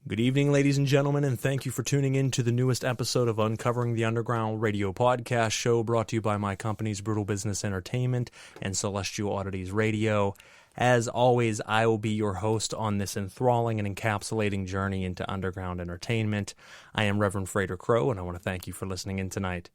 Good evening, ladies and gentlemen, and thank you for tuning in to the newest episode of Uncovering the Underground radio podcast show, brought to you by my companies Brutal Business Entertainment and Celestial Oddities Radio. As always, I will be your host on this enthralling and encapsulating journey into underground entertainment. I am Reverend Frater Crow, and I want to thank you for listening in tonight.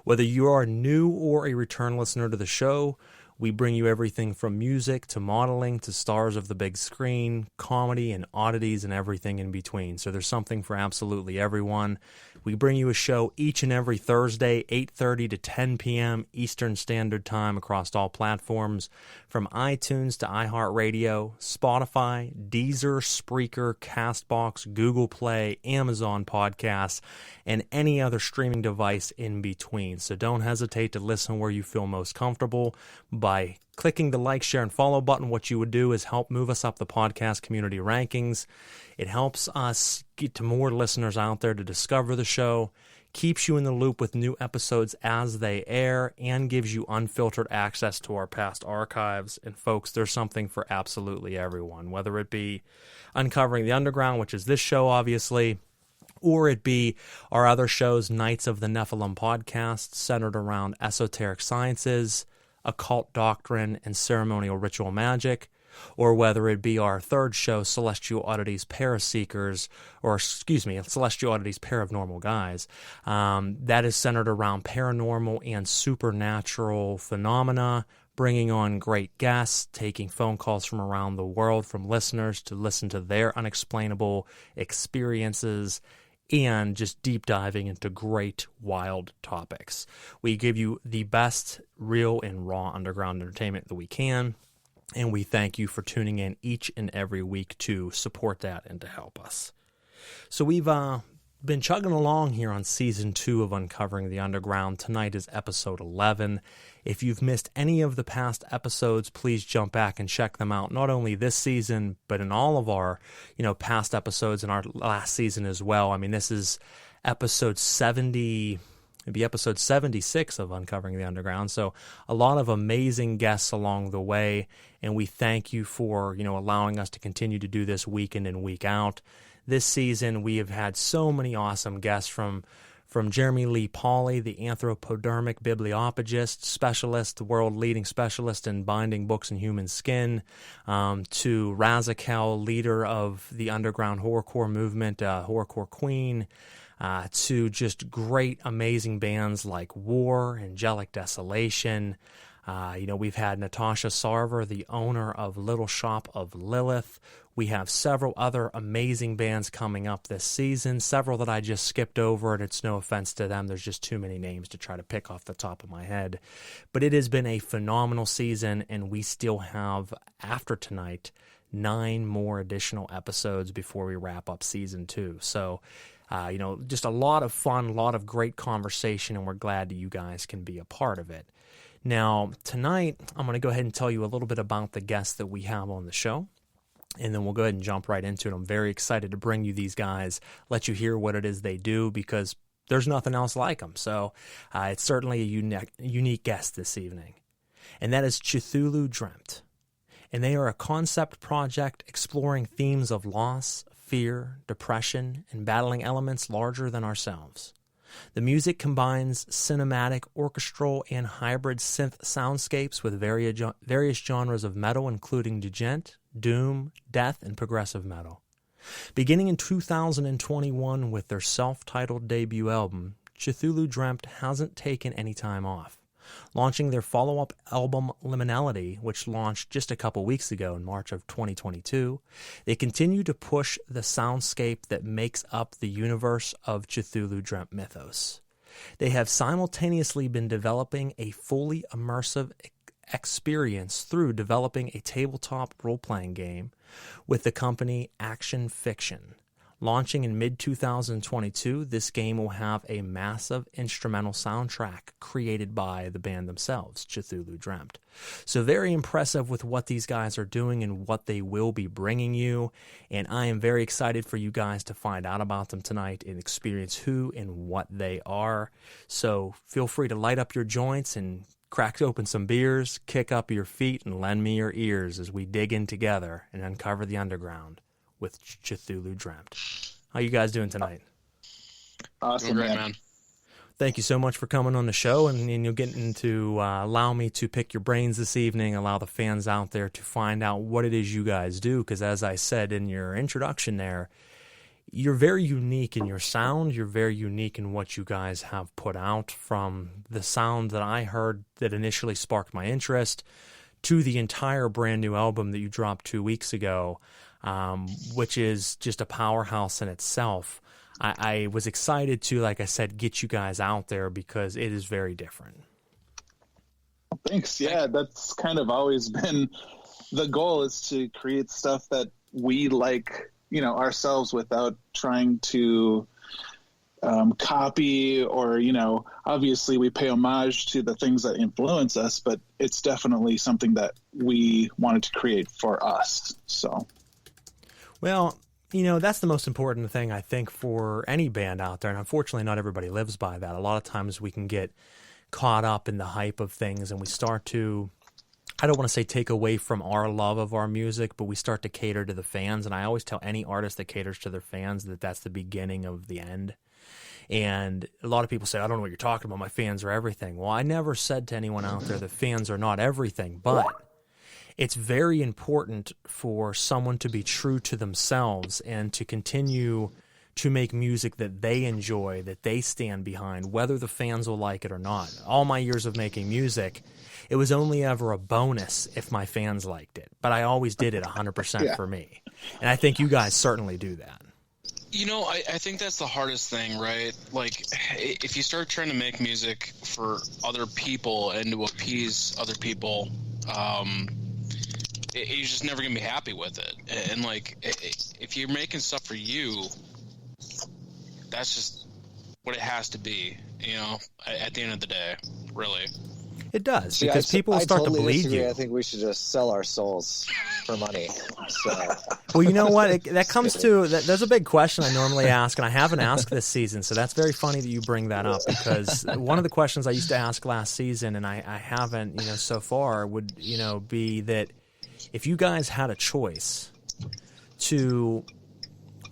Whether you are new or a return listener to the show, we bring you everything from music to modeling to stars of the big screen, comedy and oddities and everything in between. So there's something for absolutely everyone. We bring you a show each and every Thursday, 8:30 to 10 p.m. Eastern Standard Time across all platforms, from iTunes to iHeartRadio, Spotify, Deezer, Spreaker, CastBox, Google Play, Amazon Podcasts, and any other streaming device in between. So don't hesitate to listen where you feel most comfortable. By clicking the like, share, and follow button, what you would do is help move us up the podcast community rankings. It helps us get to more listeners out there to discover the show, keeps you in the loop with new episodes as they air, and gives you unfiltered access to our past archives. And folks, there's something for absolutely everyone, whether it be Uncovering the Underground, which is this show, obviously, or it be our other shows, Knights of the Nephilim podcast, centered around esoteric sciences, occult doctrine, and ceremonial ritual magic, or whether it be our third show, Celestial Oddities Paraseekers, Celestial Oddities Paranormal Guys, that is centered around paranormal and supernatural phenomena, bringing on great guests, taking phone calls from around the world from listeners to listen to their unexplainable experiences, and just deep diving into great, wild topics. We give you the best real and raw underground entertainment that we can, and we thank you for tuning in each and every week to support that and to help us. So we've been chugging along here on Season 2 of Uncovering the Underground. Tonight is Episode 11. If you've missed any of the past episodes, please jump back and check them out, not only this season, but in all of our past episodes in our last season as well. I mean, this is Episode 70, maybe Episode 76 of Uncovering the Underground, so a lot of amazing guests along the way, and we thank you for allowing us to continue to do this week in and week out. This season, we have had so many awesome guests from Jeremy Lee Pauley, the anthropodermic bibliopagist specialist, the world-leading specialist in binding books in human skin, to Razakel, leader of the underground horrorcore movement, horrorcore queen, to just great, amazing bands like War, Angelic Desolation. We've had Natasha Sarver, the owner of Little Shop of Lilith. We have several other amazing bands coming up this season, several that I just skipped over, and it's no offense to them. There's just too many names to try to pick off the top of my head. But it has been a phenomenal season, and we still have, after tonight, 9 more additional episodes before we wrap up Season 2. So, just a lot of fun, a lot of great conversation, and we're glad that you guys can be a part of it. Now, tonight, I'm going to go ahead and tell you a little bit about the guests that we have on the show, and then we'll go ahead and jump right into it. I'm very excited to bring you these guys, let you hear what it is they do, because there's nothing else like them. So it's certainly a unique guest this evening, and that is Cthulhu Dreamt. And they are a concept project exploring themes of loss, fear, depression, and battling elements larger than ourselves. The music combines cinematic, orchestral, and hybrid synth soundscapes with various genres of metal, including djent, doom, death, and progressive metal. Beginning in 2021 with their self-titled debut album, Cthulhu Dreamt hasn't taken any time off, launching their follow-up album Liminality, which launched just a couple weeks ago in March of 2022. They continue to push the soundscape that makes up the universe of Cthulhu Dreamt Mythos. They have simultaneously been developing a fully immersive experience through developing a tabletop role-playing game with the company Action Fiction. Launching in mid-2022, this game will have a massive instrumental soundtrack created by the band themselves, Cthulhu Dreamt. So very impressive with what these guys are doing and what they will be bringing you, and I am very excited for you guys to find out about them tonight and experience who and what they are. So feel free to light up your joints and crack open some beers, kick up your feet, and lend me your ears as we dig in together and uncover the underground with Cthulhu Dreamt. How you guys doing tonight? Awesome, Doing great, man. Thank you so much for coming on the show, and you're getting to allow me to pick your brains this evening, allow the fans out there to find out what it is you guys do, because as I said in your introduction there, you're very unique in your sound. You're very unique in what you guys have put out, from the sound that I heard that initially sparked my interest to the entire brand new album that you dropped 2 weeks ago, which is just a powerhouse in itself. I was excited to, like I said, get you guys out there because it is very different. Thanks. Yeah, that's kind of always been the goal, is to create stuff that we like, ourselves, without trying to copy or, obviously we pay homage to the things that influence us, but it's definitely something that we wanted to create for us. So, well, that's the most important thing, I think, for any band out there. And unfortunately, not everybody lives by that. A lot of times we can get caught up in the hype of things, and we start to, I don't want to say take away from our love of our music, but we start to cater to the fans. And I always tell any artist that caters to their fans that that's the beginning of the end. And a lot of people say, I don't know what you're talking about. My fans are everything. Well, I never said to anyone out there that fans are not everything, but it's very important for someone to be true to themselves and to continue to make music that they enjoy, that they stand behind, whether the fans will like it or not. All my years of making music, it was only ever a bonus if my fans liked it, but I always did it 100% for me. And I think you guys certainly do that. I think that's the hardest thing, right? Like, if you start trying to make music for other people and to appease other people, you're just never going to be happy with it. And, like, if you're making stuff for you, that's just what it has to be, at the end of the day, really. It does, because people will start to bleed disagree. you. I think we should just sell our souls for money. So. Well, you know what? That comes to there's a big question I normally ask, and I haven't asked this season, so that's very funny that you bring that up, because one of the questions I used to ask last season, and I haven't, so far, would, be that if you guys had a choice to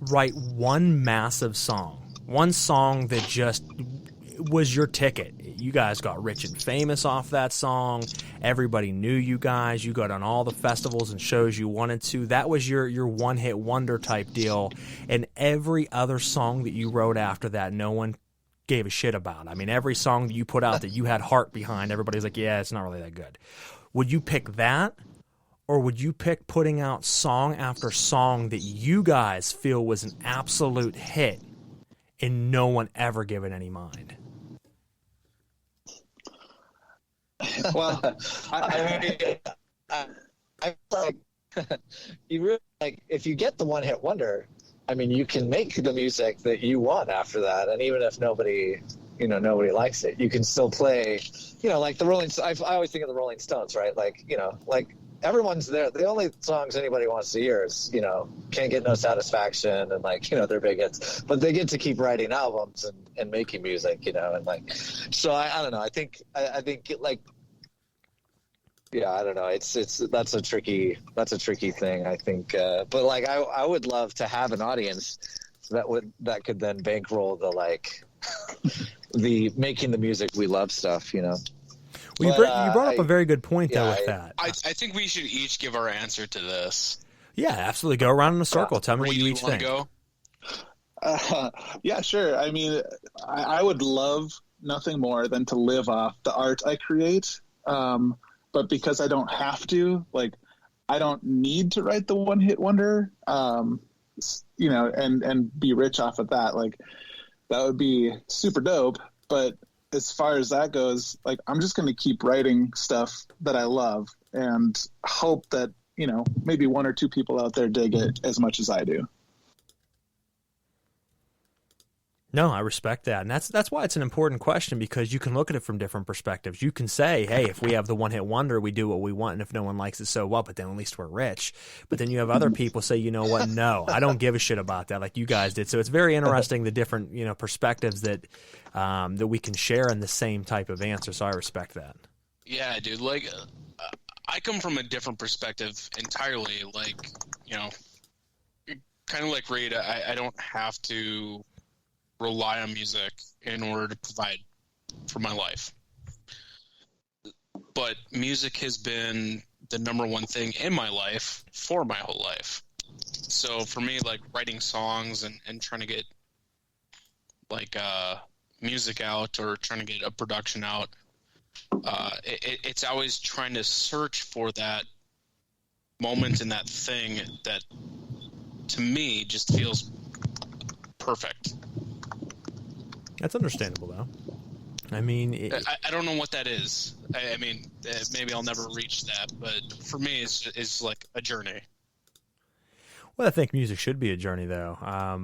write one massive song, one song that just was your ticket. You guys got rich and famous off that song. Everybody knew you guys. You got on all the festivals and shows you wanted to. That was your one-hit wonder type deal. And every other song that you wrote after that, no one gave a shit about. I mean, every song that you put out that you had heart behind, everybody's like, yeah, it's not really that good. Would you pick that? Or would you pick putting out song after song that you guys feel was an absolute hit and no one ever gave it any mind? Well, I like you really, like, if you get the one hit wonder, I mean, you can make the music that you want after that, and even if nobody likes it, you can still play, like the Rolling. I always think of the Rolling Stones, right? Like, like everyone's there. The only songs anybody wants to hear is, Can't Get No Satisfaction, and like, their big hits, but they get to keep writing albums and making music, and like, so I don't know. I think like, yeah, I don't know. That's a tricky thing, I think. But like, I would love to have an audience that could then bankroll the, like, the making the music we love stuff, Well, you brought up a very good point, though, with that. I think we should each give our answer to this. Yeah, absolutely. Go around in a circle. Tell me what you each think. Go? Yeah, sure. I mean, I would love nothing more than to live off the art I create. But because I don't have to, like, I don't need to write the one hit wonder, and be rich off of that. Like, that would be super dope. But as far as that goes, like, I'm just going to keep writing stuff that I love and hope that, maybe one or two people out there dig it as much as I do. No, I respect that. And that's why it's an important question, because you can look at it from different perspectives. You can say, hey, if we have the one-hit wonder, we do what we want, and if no one likes it, so what? But then at least we're rich. But then you have other people say, you know what? No, I don't give a shit about that, like you guys did. So it's very interesting, the different, perspectives that we can share in the same type of answer. So I respect that. Yeah, dude. Like, I come from a different perspective entirely. Like, kind of like Reed, I don't have to rely on music in order to provide for my life. But music has been the number one thing in my life for my whole life. So for me, like writing songs and trying to get like music out or trying to get a production out, it's always trying to search for that moment and that thing that to me just feels perfect. That's understandable, though. I mean, I don't know what that is. I mean, maybe I'll never reach that, but for me, it's like a journey. Well, I think music should be a journey, though. I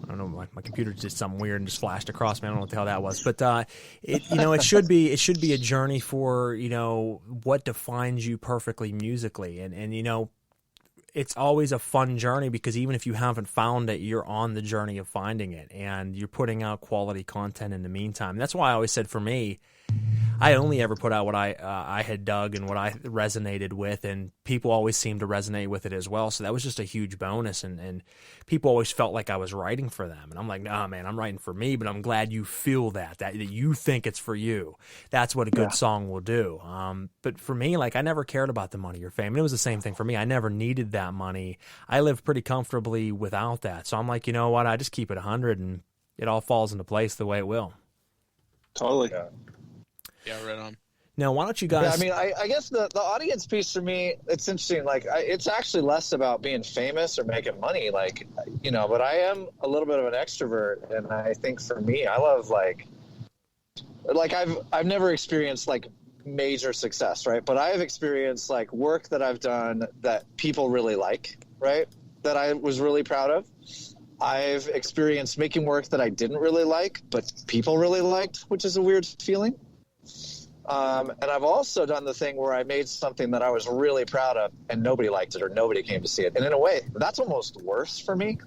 don't know. My computer did something weird and just flashed across me. I don't know what the hell that was, but it should be a journey for what defines you perfectly musically, and it's always a fun journey because even if you haven't found it, you're on the journey of finding it, and you're putting out quality content in the meantime. That's why I always said for me, I only ever put out what I had dug and what I resonated with, and people always seemed to resonate with it as well. So that was just a huge bonus, and people always felt like I was writing for them. And I'm like, nah, man, I'm writing for me, but I'm glad you feel that you think it's for you. That's what a good song will do. But for me, like, I never cared about the money or fame. And it was the same thing for me. I never needed that money. I lived pretty comfortably without that. So I'm like, you know what? I just keep it 100 and it all falls into place the way it will. Totally. Yeah, right on. Now, why don't you guys... Yeah, I mean, I guess the audience piece for me, it's interesting. Like, it's actually less about being famous or making money, like, but I am a little bit of an extrovert. And I think for me, I love, like I've never experienced, like, major success, right? But I have experienced, like, work that I've done that people really like, right? That I was really proud of. I've experienced making work that I didn't really like, but people really liked, which is a weird feeling. And I've also done the thing where I made something that I was really proud of and nobody liked it or nobody came to see it. And in a way, that's almost worse for me.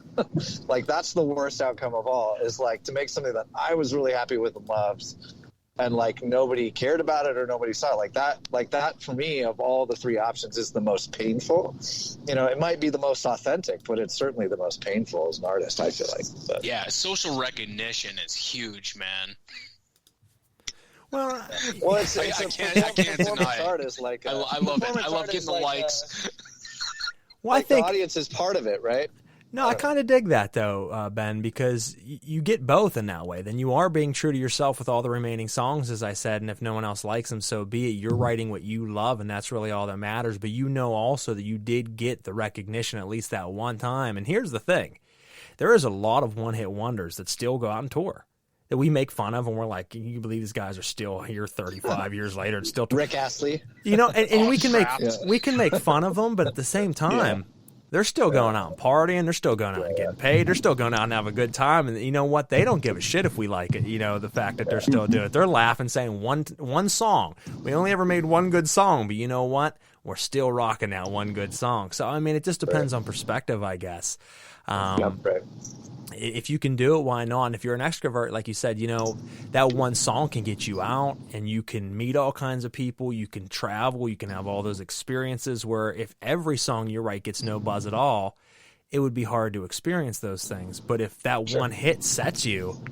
Like, that's the worst outcome of all, is like to make something that I was really happy with and loved, and like nobody cared about it or nobody saw it. Like that for me, of all the three options, is the most painful. It might be the most authentic, but it's certainly the most painful as an artist, I feel like. But. Yeah, social recognition is huge, man. Well, I can't deny it. Artist, like, I love it. I love getting the likes. Well, I think the audience is part of it, right? No, I kind of dig that, though, Ben, because you get both in that way. Then you are being true to yourself with all the remaining songs, as I said, and if no one else likes them, so be it. You're writing what you love, and that's really all that matters. But you know also that you did get the recognition at least that one time. And here's the thing. There is a lot of one-hit wonders that still go out and tour, that we make fun of, and we're like, can you believe these guys are still here 35 years later and still Rick Astley, and we can make fun of them, but at the same time, they're still going out and partying, they're still going out and getting paid, they're still going out and have a good time, and you know what? They don't give a shit if we like it. The fact that they're still doing it, they're laughing, saying one song. We only ever made one good song, but you know what? We're still rocking that one good song. So I mean, it just depends on perspective, I guess. If you can do it, why not? And if you're an extrovert, like you said, that one song can get you out and you can meet all kinds of people. You can travel. You can have all those experiences where if every song you write gets no buzz at all, it would be hard to experience those things. But if that one hit sets you,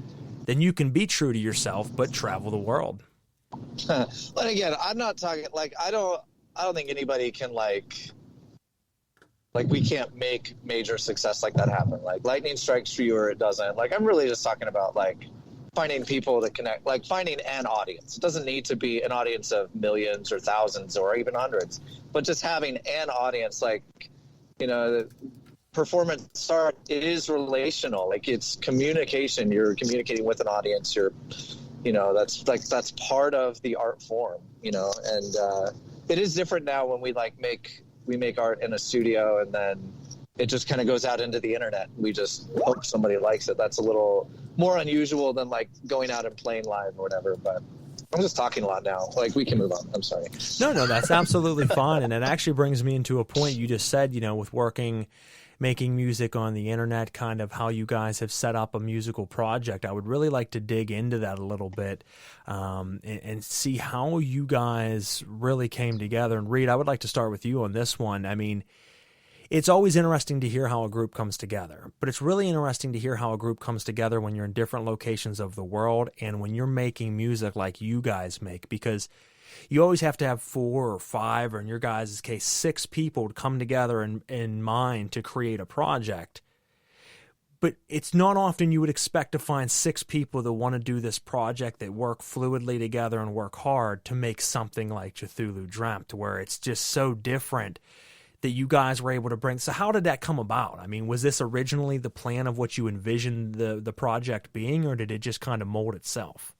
then you can be true to yourself, but travel the world. But again, I'm not talking I don't think anybody can we can't make major success like that happen. Like, lightning strikes for you or it doesn't. Like, I'm really just talking about, finding people to connect, finding an audience. It doesn't need to be an audience of millions or thousands or even hundreds, but just having an audience, performance art, it is relational. Like, it's communication. You're communicating with an audience. That's part of the art form, and it is different now when we make art in a studio and then it just kind of goes out into the internet. We just hope somebody likes it. That's a little more unusual than going out and playing live or whatever. But I'm just talking a lot now. We can move on. I'm sorry. No, that's absolutely fine. And it actually brings me into a point you just said, with making music on the internet, kind of how you guys have set up a musical project. I would really like to dig into that a little bit and see how you guys really came together. And Reed, I would like to start with you on this one. I mean, it's always interesting to hear how a group comes together, but it's really interesting to hear how a group comes together when you're in different locations of the world and when you're making music like you guys make, because you always have to have 4 or 5, or in your guys' case, 6 people to come together in mind to create a project. But it's not often you would expect to find 6 people that want to do this project, that work fluidly together and work hard to make something like Cthulhu Dreamt, where it's just so different that you guys were able to bring. So how did that come about? I mean, was this originally the plan of what you envisioned the project being, or did it just kind of mold itself?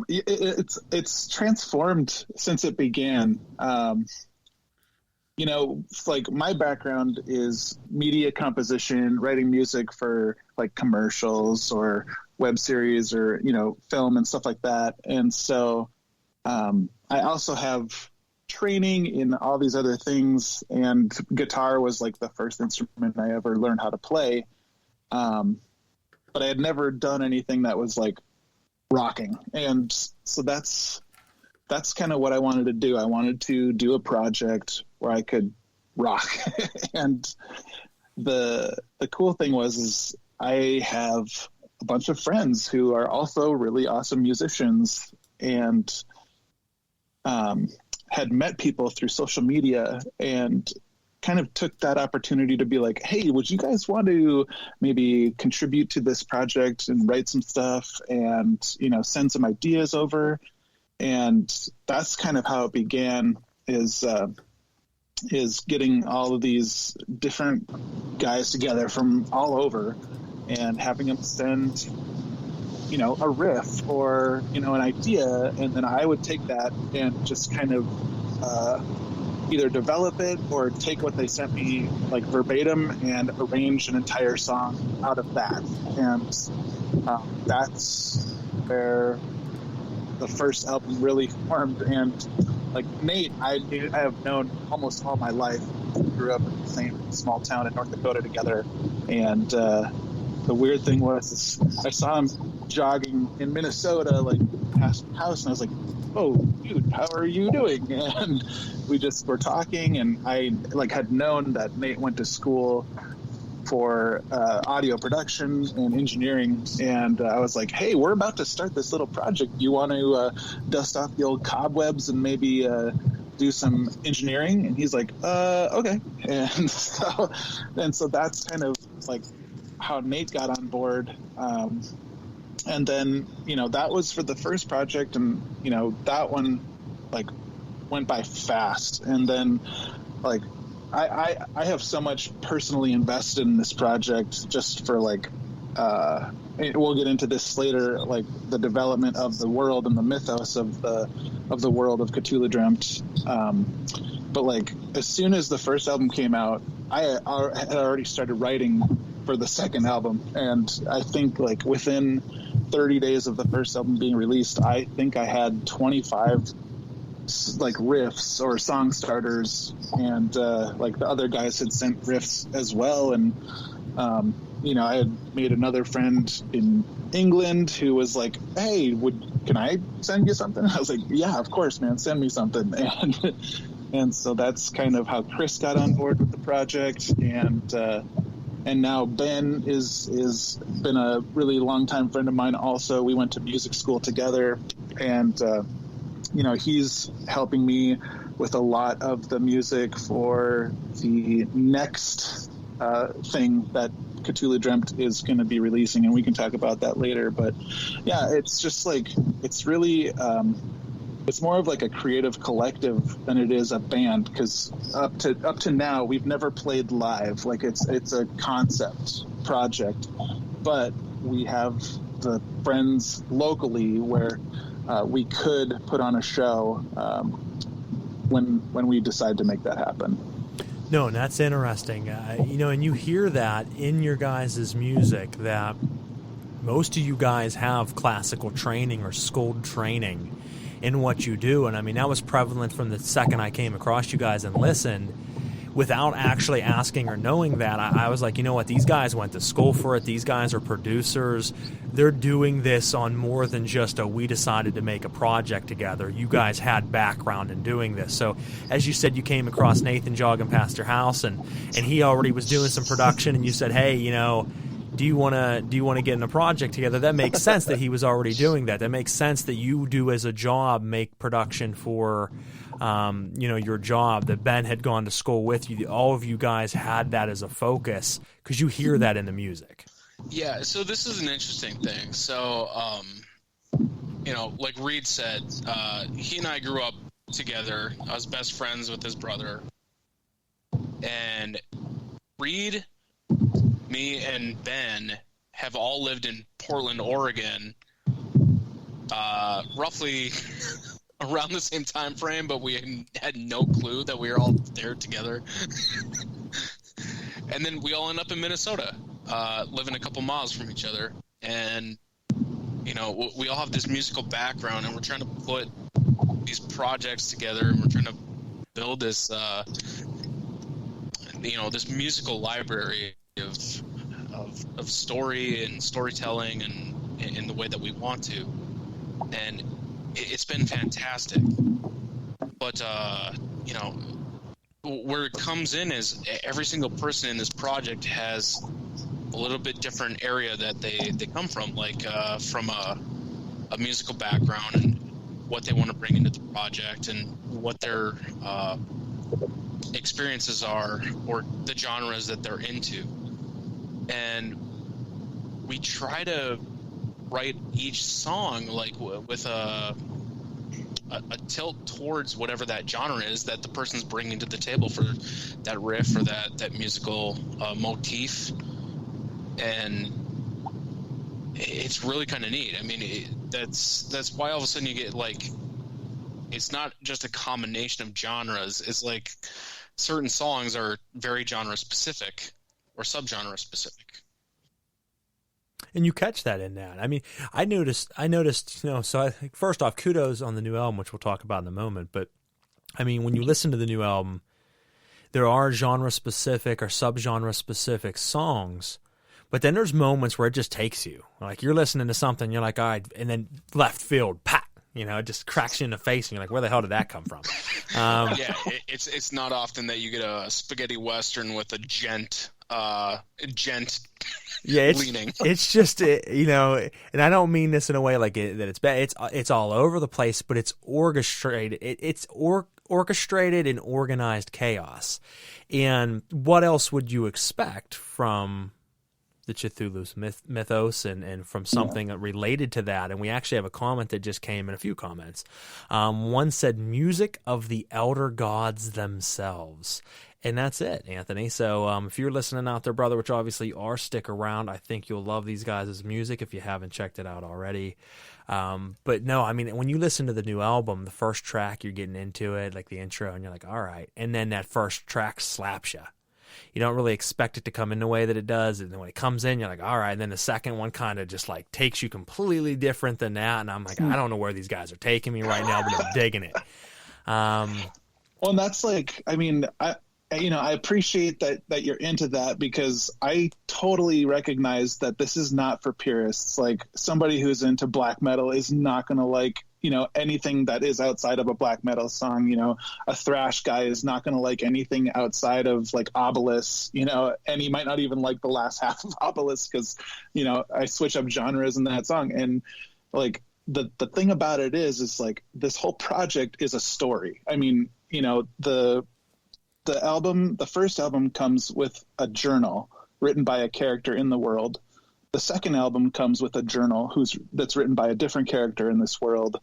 It's transformed since it began. It's like my background is media composition, writing music for like commercials or web series or, film and stuff like that. And so I also have training in all these other things, and guitar was like the first instrument I ever learned how to play. But I had never done anything that was like rocking. And so that's kind of what I wanted to do. I wanted to do a project where I could rock. And the cool thing is I have a bunch of friends who are also really awesome musicians, and had met people through social media, and kind of took that opportunity to be like, hey, would you guys want to maybe contribute to this project and write some stuff and, send some ideas over? And that's kind of how it began, is getting all of these different guys together from all over and having them send, a riff or, an idea. And then I would take that and just kind of either develop it or take what they sent me like verbatim and arrange an entire song out of that. And that's where the first album really formed. And like Nate, I have known almost all my life. We grew up in the same small town in North Dakota together. And the weird thing was I saw him jogging in Minnesota, like past the house, and I was like, oh, dude, how are you doing? And we just were talking, and I like had known that Nate went to school for audio production and engineering, and I was like, hey, we're about to start this little project. You want to dust off the old cobwebs and maybe do some engineering? And he's like, okay. And so that's kind of like how Nate got on board. And then, that was for the first project, and, that one like went by fast. And then like, I have so much personally invested in this project just for like, we'll get into this later, like the development of the world and the mythos of the world of Cthulhu Dreamt. But like, as soon as the first album came out, I had already started writing for the second album. And I think like within 30 days of the first album being released, I think I had 25 like riffs or song starters, and like the other guys had sent riffs as well. And I had made another friend in England who was like, hey, can I send you something? I was like, yeah, of course, man, send me something. And so that's kind of how Chris got on board with the project. And now Ben is been a really long time friend of mine also. We went to music school together, and he's helping me with a lot of the music for the next thing that Cthulhu Dreamt is going to be releasing, and we can talk about that later. But yeah, it's just like, it's really it's more of like a creative collective than it is a band, because up to now we've never played live. Like it's a concept project, but we have the friends locally where we could put on a show when we decide to make that happen. No, and that's interesting. And you hear that in your guys' music, that most of you guys have classical training or schooled training in what you do. And I mean, that was prevalent from the second I came across you guys and listened. without actually asking or knowing that, I was like, you know what, these guys went to school for it. These guys are producers. They're doing this on more than just we decided to make a project together. You guys had background in doing this. So as you said, you came across Nathan jogging past your house, and he already was doing some production, and you said, hey, you know, do you want to get in a project together? That makes sense that he was already doing that. That makes sense that you do as a job make production for your job, that Ben had gone to school with you. All of you guys had that as a focus because you hear that in the music. Yeah, so this is an interesting thing. So, like Reed said, he and I grew up together. I was best friends with his brother. And Reed, me, and Ben have all lived in Portland, Oregon, roughly around the same time frame, but we had no clue that we were all there together. And then we all end up in Minnesota, living a couple miles from each other. And, we all have this musical background, and we're trying to put these projects together, and we're trying to build this, this musical library of story and storytelling and in the way that we want to. And it's been fantastic. But, where it comes in is every single person in this project has a little bit different area that they come from, like from a musical background and what they want to bring into the project and what their experiences are or the genres that they're into. And we try to write each song like with a tilt towards whatever that genre is that the person's bringing to the table for that riff or that musical motif. And it's really kind of neat. I mean, that's why all of a sudden you get it's not just a combination of genres. It's like certain songs are very genre specific or subgenre specific. And you catch that in that. I mean, I noticed, so I think first off, kudos on the new album, which we'll talk about in a moment. But I mean, when you listen to the new album, there are genre specific or subgenre specific songs, but then there's moments where it just takes you. Like you're listening to something, you're like, all right, and then left field, pat. It just cracks you in the face, and you're like, where the hell did that come from? It's not often that you get a spaghetti western with a djent leaning. It's just, and I don't mean this in a way that it's bad. It's all over the place, but it's orchestrated. It's orchestrated and organized chaos. And what else would you expect from the Cthulhu's mythos and from something related to that? And we actually have a comment that just came in, a few comments. One said, music of the elder gods themselves. And that's it, Anthony. So if you're listening out there, brother, which obviously you are, stick around. I think you'll love these guys' music if you haven't checked it out already. But no, I mean, when you listen to the new album, the first track, you're getting into it, like the intro, and you're like, all right. And then that first track slaps you. You don't really expect it to come in the way that it does. And then when it comes in, you're like, all right. And then the second one kind of just takes you completely different than that. And I'm like, I don't know where these guys are taking me right now, but I'm digging it. Well, and that's I appreciate that you're into that, because I totally recognize that this is not for purists. Like, somebody who's into black metal is not going to like, anything that is outside of a black metal song. A thrash guy is not going to like anything outside of like Obelisk, and he might not even like the last half of Obelisk because, I switch up genres in that song. And like the thing about it is like this whole project is a story. I mean, the album, the first album comes with a journal written by a character in the world. The second album comes with a journal that's written by a different character in this world.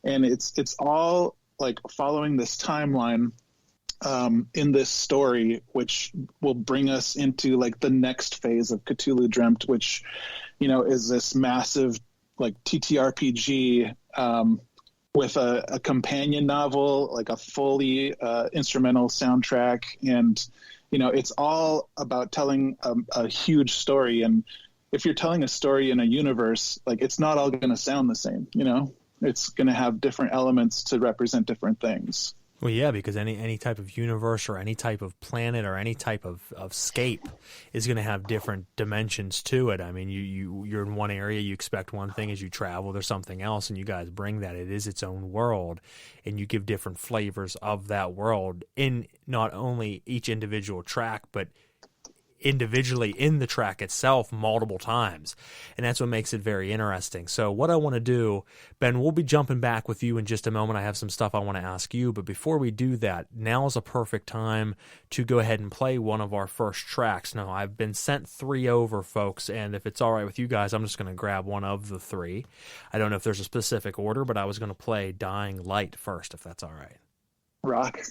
And it's all like following this timeline in this story, which will bring us into like the next phase of Cthulhu Dreamt, which, is this massive like TTRPG with a companion novel, like a fully instrumental soundtrack. And, it's all about telling a huge story. And if you're telling a story in a universe, like, it's not all going to sound the same, it's going to have different elements to represent different things. Well, yeah, because any type of universe or any type of planet or any type of scape is going to have different dimensions to it. I mean, you're in one area, you expect one thing. As you travel, there's something else, and you guys bring that. It is its own world, and you give different flavors of that world in not only each individual track, but individually in the track itself multiple times, and that's what makes it very interesting. So what I want to do, Ben, we'll be jumping back with you in just a moment. I have some stuff I want to ask you, but before we do that, now is a perfect time to go ahead and play one of our first tracks. Now, I've been sent 3 over, folks, and if it's all right with you guys, I'm just going to grab one of the 3. I don't know if there's a specific order, but I was going to play Dying Light first, if that's all right. Rock.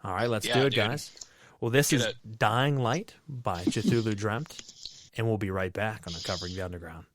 All right, let's do it, dude. Guys. Well, this is Dying Light by Cthulhu Dreamt, and we'll be right back on Uncovering the Underground.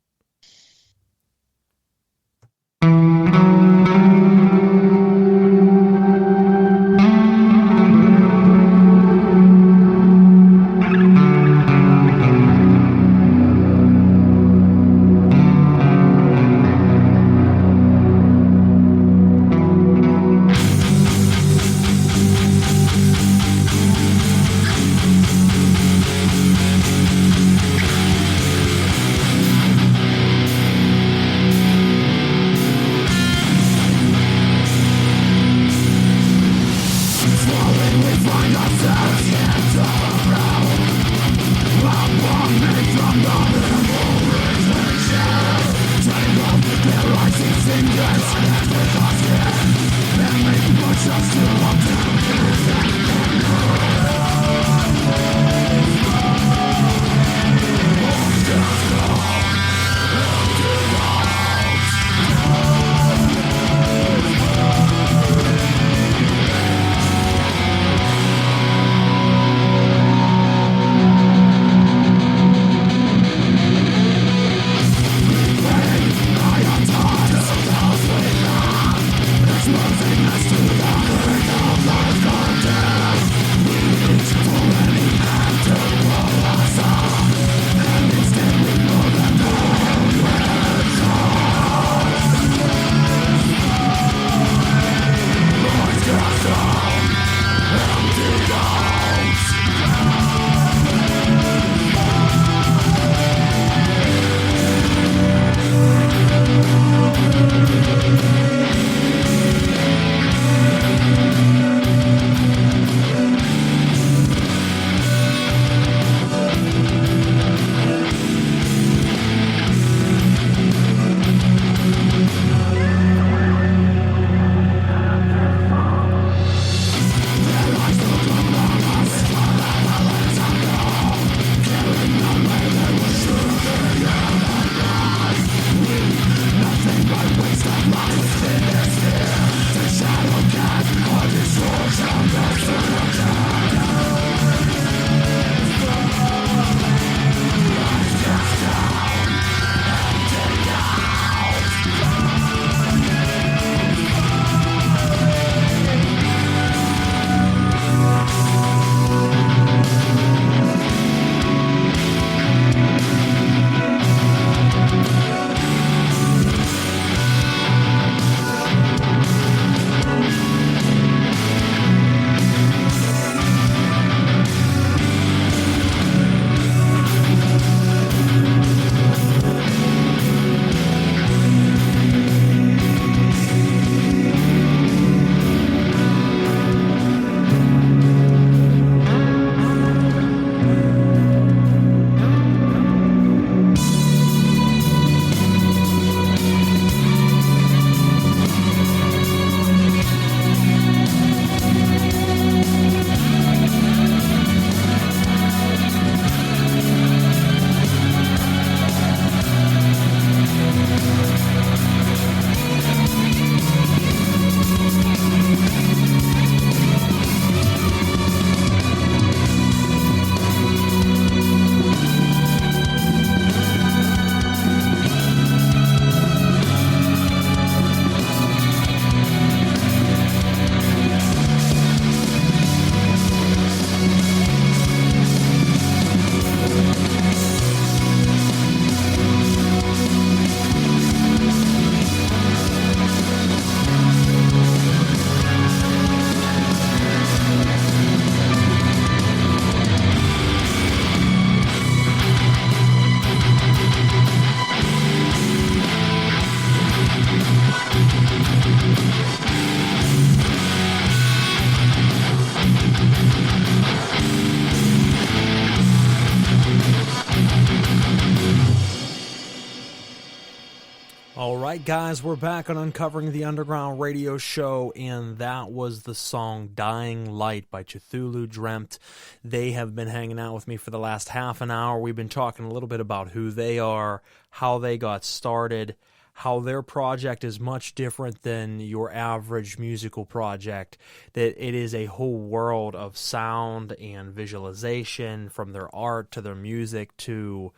All right, guys, we're back on Uncovering the Underground radio show, and that was the song Dying Light by Cthulhu Dreamt. They have been hanging out with me for the last half an hour. We've been talking a little bit about who they are, how they got started, how their project is much different than your average musical project, that it is a whole world of sound and visualization, from their art to their music to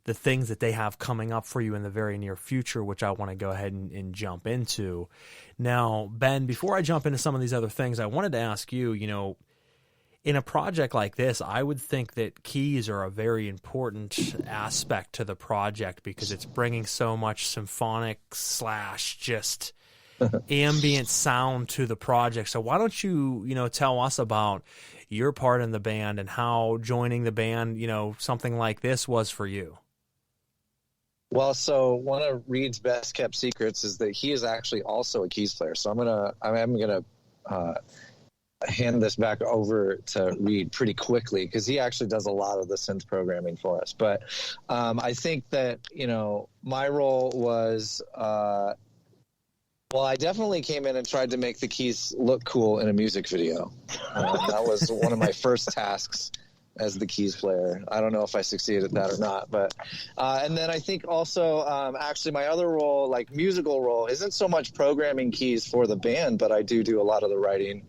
the things that they have coming up for you in the very near future, which I want to go ahead and jump into. Now, Ben, before I jump into some of these other things, I wanted to ask you, in a project like this, I would think that keys are a very important aspect to the project because it's bringing so much symphonic / just ambient sound to the project. So why don't you, tell us about your part in the band and how joining the band, something like this was for you? Well, so one of Reed's best kept secrets is that he is actually also a keys player. So I'm gonna hand this back over to Reed pretty quickly because he actually does a lot of the synth programming for us. But I think that my role was I definitely came in and tried to make the keys look cool in a music video. That was one of my first tasks as the keys player. I don't know if I succeeded at that or not, but and then I think also actually my other role, like musical role, isn't so much programming keys for the band, but I do a lot of the writing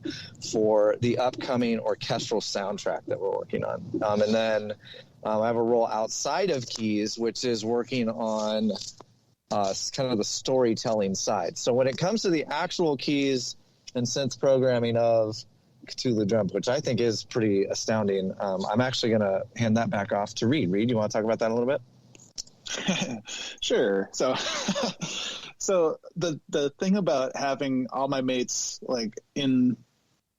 for the upcoming orchestral soundtrack that we're working on. And then I have a role outside of keys, which is working on kind of the storytelling side. So when it comes to the actual keys and synth programming of Cthulhu Dreamt, which I think is pretty astounding, I'm actually going to hand that back off to Reed. Reed, you want to talk about that a little bit? Sure. So the thing about having all my mates like in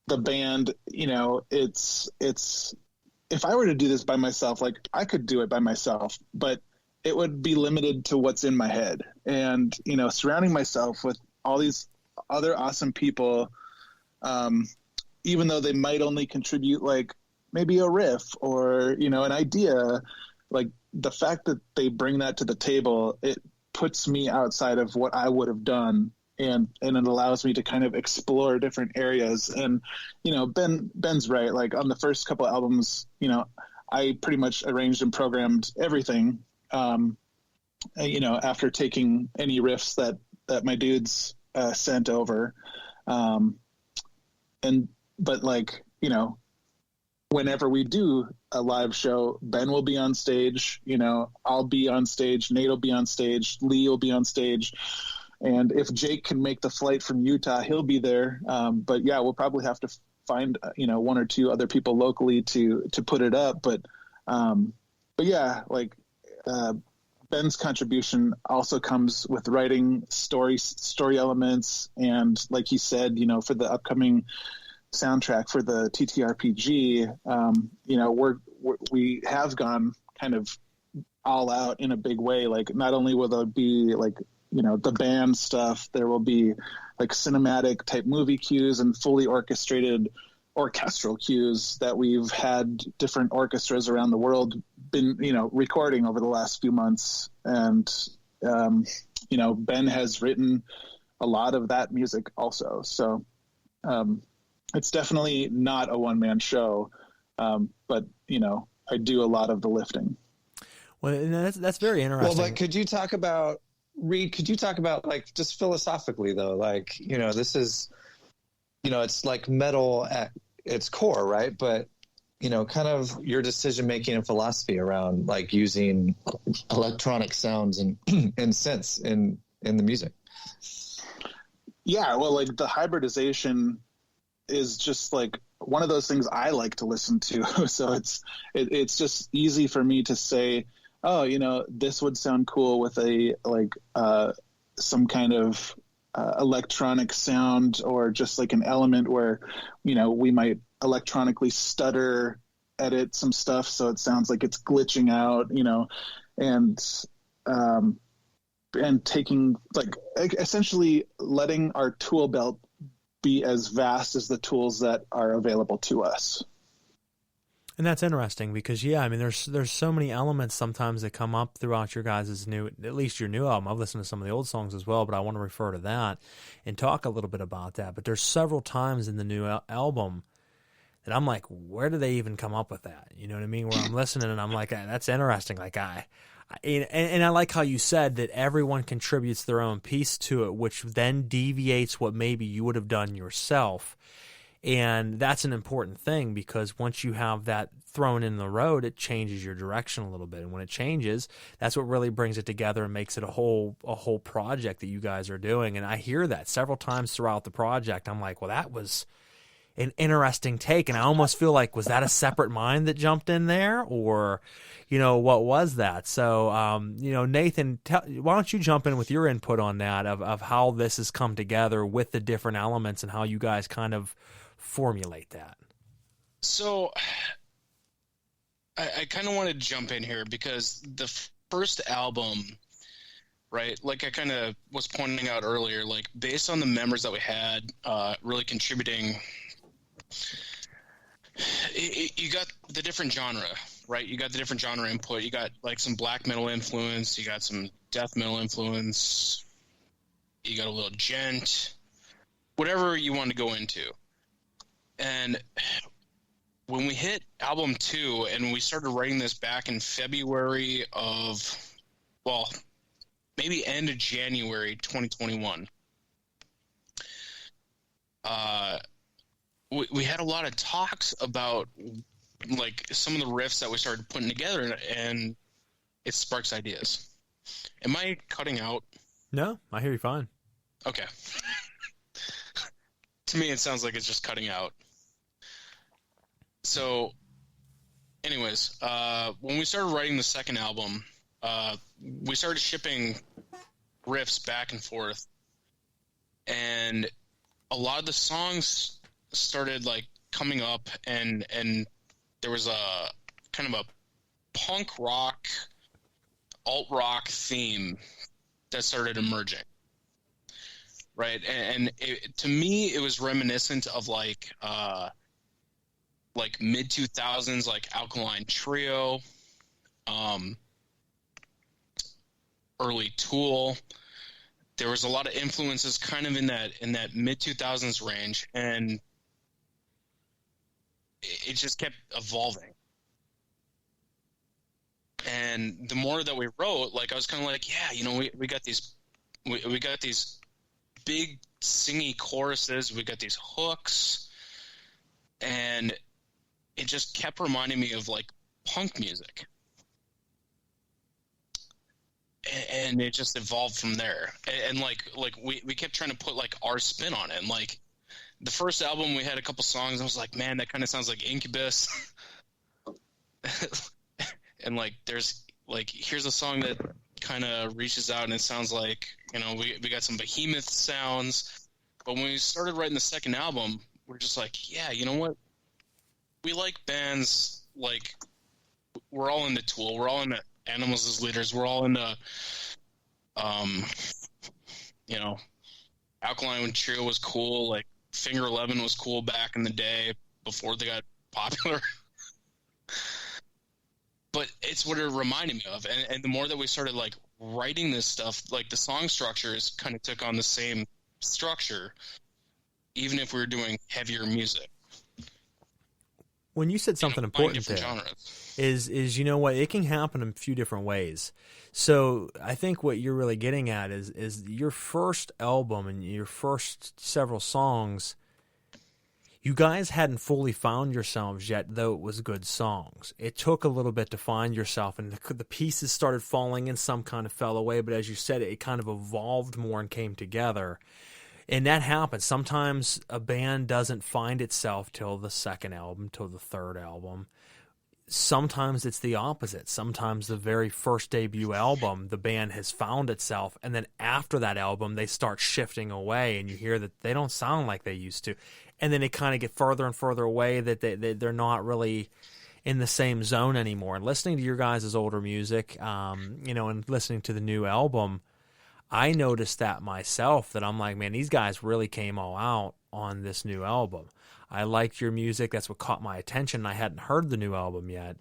the band, it's if I were to do this by myself, like I could do it by myself, but it would be limited to what's in my head. And surrounding myself with all these other awesome people, even though they might only contribute like maybe a riff or, an idea, like the fact that they bring that to the table, it puts me outside of what I would have done. And it allows me to kind of explore different areas. And, Ben's right. Like on the first couple albums, I pretty much arranged and programmed everything, after taking any riffs that my dudes sent over. But whenever we do a live show, Ben will be on stage, I'll be on stage, Nate will be on stage, Lee will be on stage. And if Jake can make the flight from Utah, he'll be there. But yeah, we'll probably have to find, one or two other people locally to put it up. But yeah, Ben's contribution also comes with writing story elements. And like he said, for the upcoming soundtrack for the TTRPG, we have gone kind of all out in a big way. Like not only will there be the band stuff, there will be like cinematic type movie cues and fully orchestrated orchestral cues that we've had different orchestras around the world been, recording over the last few months. And, Ben has written a lot of that music also. So, it's definitely not a one-man show, but, I do a lot of the lifting. Well, that's very interesting. Well, but could you talk about, Reed, just philosophically, though, this is, it's like metal at its core, right? But, kind of your decision-making and philosophy around, using electronic sounds and synths in the music. Yeah, well, the hybridization is just one of those things I like to listen to. So it's just easy for me to say, oh, this would sound cool with some kind of electronic sound, or just an element where, we might electronically stutter, edit some stuff so it sounds like it's glitching out, and taking essentially letting our tool belt be as vast as the tools that are available to us. And that's interesting because, yeah, I mean, there's so many elements sometimes that come up throughout your guys' at least your new album. I've listened to some of the old songs as well, but I want to refer to that and talk a little bit about that. But there's several times in the new album that I'm like, where do they even come up with that? You know what I mean? Where I'm listening and I'm like, that's interesting. Like and I like how you said that everyone contributes their own piece to it, which then deviates what maybe you would have done yourself. And that's an important thing because once you have that thrown in the road, it changes your direction a little bit. And when it changes, that's what really brings it together and makes it a whole project that you guys are doing. And I hear that several times throughout the project. I'm like, well, that was an interesting take. And I almost feel like, was that a separate mind that jumped in there? Or, what was that? So, Nathan, why don't you jump in with your input on that of how this has come together with the different elements and how you guys kind of formulate that? So I kind of want to jump in here because the first album, right, like I kind of was pointing out earlier, like based on the members that we had really contributing, you got the different genre, right? You got the different genre input. You got like some black metal influence. You got some death metal influence. You got a little djent, whatever you want to go into. And when we hit album 2 and we started writing this back in February of, well, maybe end of January 2021, we had a lot of talks about like some of the riffs that we started putting together, and it sparks ideas. Am I cutting out? No, I hear you fine. Okay. To me, it sounds like it's just cutting out. So, anyways, when we started writing the second album, we started shipping riffs back and forth, and a lot of the songs started like coming up, and there was a kind of a punk rock, alt rock theme that started emerging, right? And to me, it was reminiscent of like mid 2000s, like Alkaline Trio, early Tool. There was a lot of influences kind of in that mid 2000s range, and it just kept evolving. And the more that we wrote, like I was kind of like, yeah, we got these big singy choruses, we got these hooks, and it just kept reminding me of like punk music. And it just evolved from there. And like we kept trying to put like our spin on it. And like the first album, we had a couple songs. I was like, man, that kind of sounds like Incubus. And like there's like here's a song that kind of reaches out and it sounds like, we got some Behemoth sounds. But when we started writing the second album, we're just like, yeah, you know what? We like bands like we're all into Tool, we're all into Animals as Leaders, we're all into Alkaline Trio was cool, like Finger 11 was cool back in the day before they got popular. But it's what it reminded me of, and the more that we started like writing this stuff, like the song structures kind of took on the same structure, even if we were doing heavier music. When you said something important there, is it can happen in a few different ways. So I think what you're really getting at is your first album and your first several songs, you guys hadn't fully found yourselves yet, though it was good songs. It took a little bit to find yourself, and the pieces started falling and some kind of fell away, but as you said, it kind of evolved more and came together. And that happens. Sometimes a band doesn't find itself till the second album, till the third album. Sometimes it's the opposite. Sometimes the very first debut album, the band has found itself, and then after that album, they start shifting away, and you hear that they don't sound like they used to. And then they kind of get further and further away, that they're not really in the same zone anymore. And listening to your guys' older music, and listening to the new album, I noticed that myself, that I'm like, man, these guys really came all out on this new album. I liked your music. That's what caught my attention. I hadn't heard the new album yet.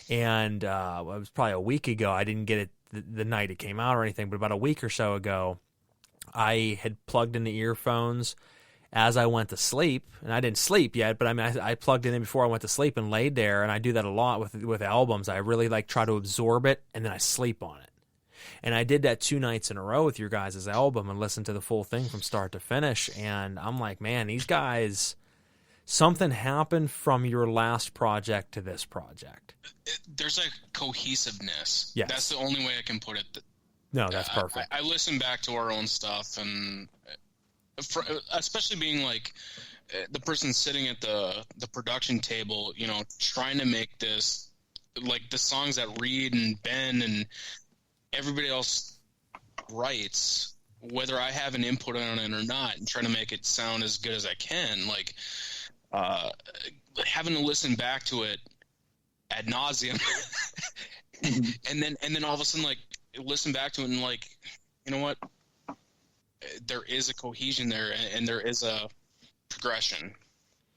And it was probably a week ago. I didn't get it the night it came out or anything, but about a week or so ago, I had plugged in the earphones as I went to sleep, and I didn't sleep yet, but I mean, I plugged it in before I went to sleep and laid there, and I do that a lot with albums. I really like try to absorb it, and then I sleep on it. And I did that 2 nights in a row with your guys' album and listened to the full thing from start to finish, and I'm like, man, these guys, something happened from your last project to this project. There's a cohesiveness. Yes. That's the only way I can put it. No, that's perfect. I listen back to our own stuff, and especially being like the person sitting at the production table, you know, trying to make this, like the songs that Reed and Ben and everybody else writes, whether I have an input on it or not, and trying to make it sound as good as I can, like having to listen back to it ad nauseum and then all of a sudden, like, listen back to it and, like, you know what, there is a cohesion there, and there is a progression,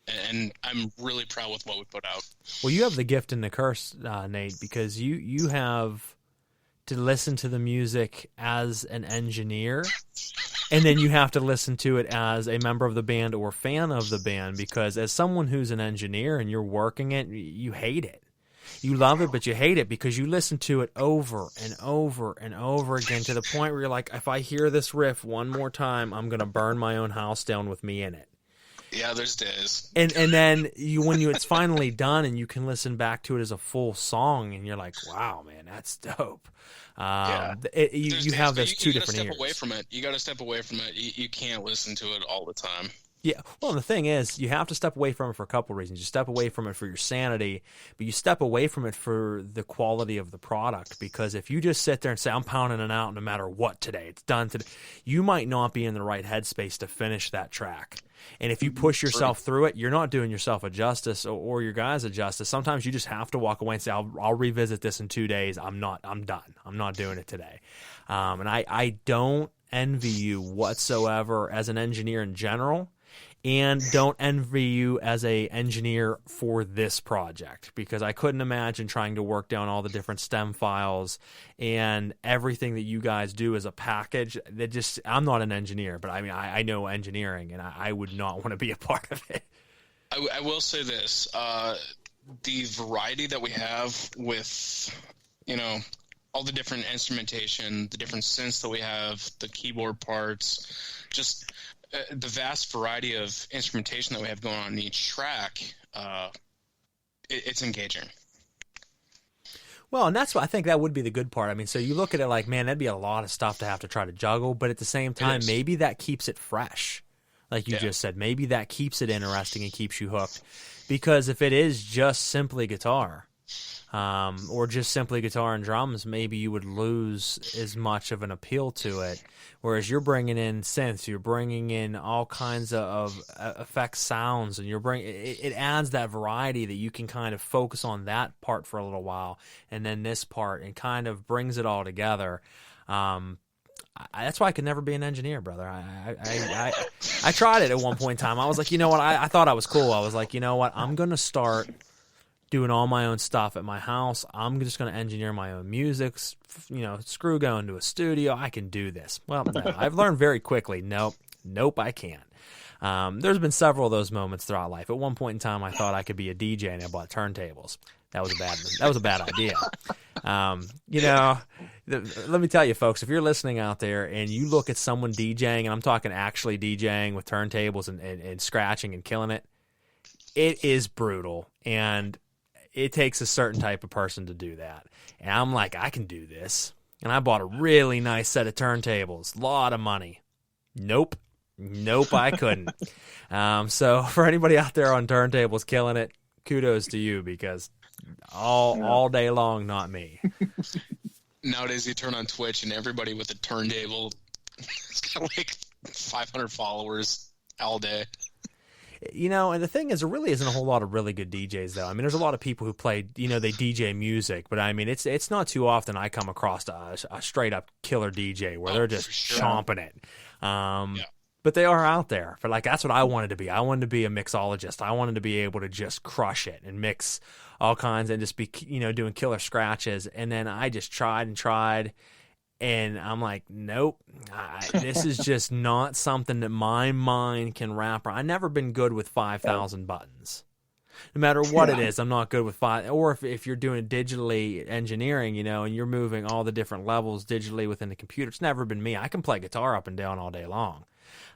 and I'm really proud with what we put out. Well, you have the gift and the curse, Nate, because you have to listen to the music as an engineer, and then you have to listen to it as a member of the band or fan of the band, because as someone who's an engineer and you're working it, you hate it. You love it, but you hate it because you listen to it over and over and over again to the point where you're like, if I hear this riff one more time, I'm going to burn my own house down with me in it. Yeah, there's days. And then it's finally done and you can listen back to it as a full song, and you're like, wow, man, that's dope. You have those two different ears. You got to step away from it. You got to step away from it. You can't listen to it all the time. Yeah, well, the thing is, you have to step away from it for a couple of reasons. You step away from it for your sanity, but you step away from it for the quality of the product, because if you just sit there and say, I'm pounding it out no matter what today, it's done today, you might not be in the right headspace to finish that track. And if you push yourself through it, you're not doing yourself a justice or your guys a justice. Sometimes you just have to walk away and say, I'll revisit this in 2 days. I'm done. I'm not doing it today. And I don't envy you whatsoever as an engineer in general, and don't envy you as a engineer for this project, because I couldn't imagine trying to work down all the different stem files and everything that you guys do as a package. I'm not an engineer, but I mean, I know engineering, and I would not want to be a part of it. I will say this, the variety that we have with, you know, all the different instrumentation, the different synths that we have, the keyboard parts, just the vast variety of instrumentation that we have going on in each track, it's engaging. Well, and that's what I think that would be the good part. I mean, so you look at it like, man, that'd be a lot of stuff to have to try to juggle, but at the same time, maybe that keeps it fresh. Like you just said, maybe that keeps it interesting and keeps you hooked. Because if it is just simply guitar, or just simply guitar and drums, maybe you would lose as much of an appeal to it. Whereas you're bringing in synths, you're bringing in all kinds of effect sounds, and it adds that variety that you can kind of focus on that part for a little while, and then this part, and kind of brings it all together. That's why I could never be an engineer, brother. I tried it at one point in time. I was like, you know what? I thought I was cool. I was like, you know what? I'm going to start doing all my own stuff at my house. I'm just going to engineer my own music, you know, screw going to a studio. I can do this. Well, no, I've learned very quickly. Nope, I can't. There's been several of those moments throughout life. At one point in time, I thought I could be a DJ, and I bought turntables. That was a bad idea. You know, let me tell you, folks, if you're listening out there and you look at someone DJing, and I'm talking actually DJing with turntables and scratching and killing it, it is brutal. And it takes a certain type of person to do that. And I'm like, I can do this. And I bought a really nice set of turntables. A lot of money. Nope, I couldn't. So for anybody out there on turntables killing it, kudos to you, because all day long, not me. Nowadays, you turn on Twitch and everybody with a turntable has got like 500 followers all day. You know, and the thing is, there really isn't a whole lot of really good DJs, though. I mean, there's a lot of people who play, you know, they DJ music, but I mean, it's not too often I come across a straight-up killer DJ where they're just chomping it. but they are out there. But like, that's what I wanted to be. I wanted to be a mixologist. I wanted to be able to just crush it and mix all kinds and just be, doing killer scratches. And then I just tried and tried. And I'm like, nope, this is just not something that my mind can wrap around. I've never been good with 5,000 buttons. No matter what it is, I'm not good with five. Or if you're doing digitally engineering, and you're moving all the different levels digitally within the computer, it's never been me. I can play guitar up and down all day long.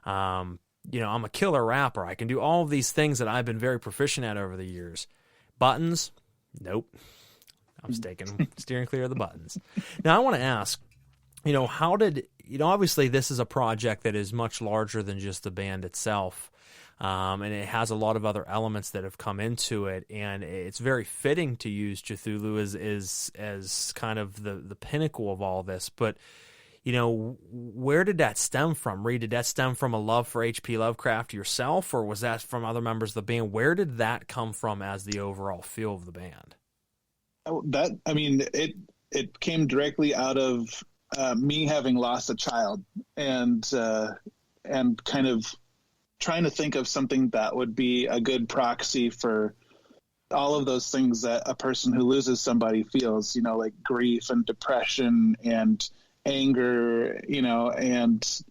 I'm a killer rapper. I can do all of these things that I've been very proficient at over the years. Buttons, nope. I'm steering clear of the buttons. Now, I want to ask, how did, obviously this is a project that is much larger than just the band itself. And it has a lot of other elements that have come into it, and it's very fitting to use Cthulhu as kind of the pinnacle of all this. But, where did that stem from? Reed, did that stem from a love for H.P. Lovecraft yourself, or was that from other members of the band? Where did that come from as the overall feel of the band? It came directly out of me having lost a child and kind of trying to think of something that would be a good proxy for all of those things that a person who loses somebody feels, like grief and depression and anger, and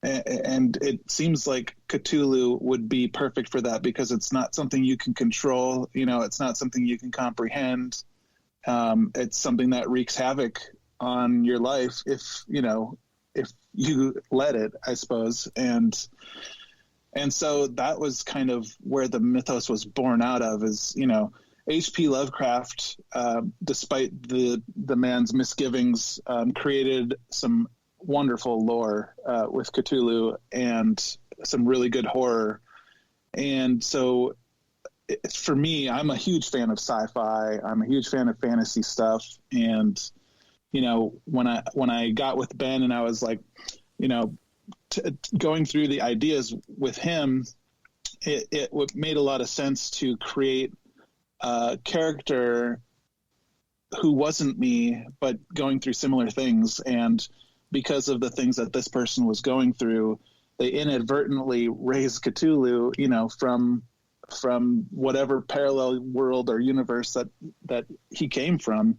it seems like Cthulhu would be perfect for that because it's not something you can control, it's not something you can comprehend. It's something that wreaks havoc on your life if you let it, I suppose. And so that was kind of where the mythos was born out of, is, H.P. Lovecraft, despite the man's misgivings, created some wonderful lore with Cthulhu and some really good horror. And so for me, I'm a huge fan of sci-fi. I'm a huge fan of fantasy stuff. And, when I got with Ben and I was like, going through the ideas with him, it made a lot of sense to create a character who wasn't me, but going through similar things. And because of the things that this person was going through, they inadvertently raised Cthulhu, from whatever parallel world or universe that he came from.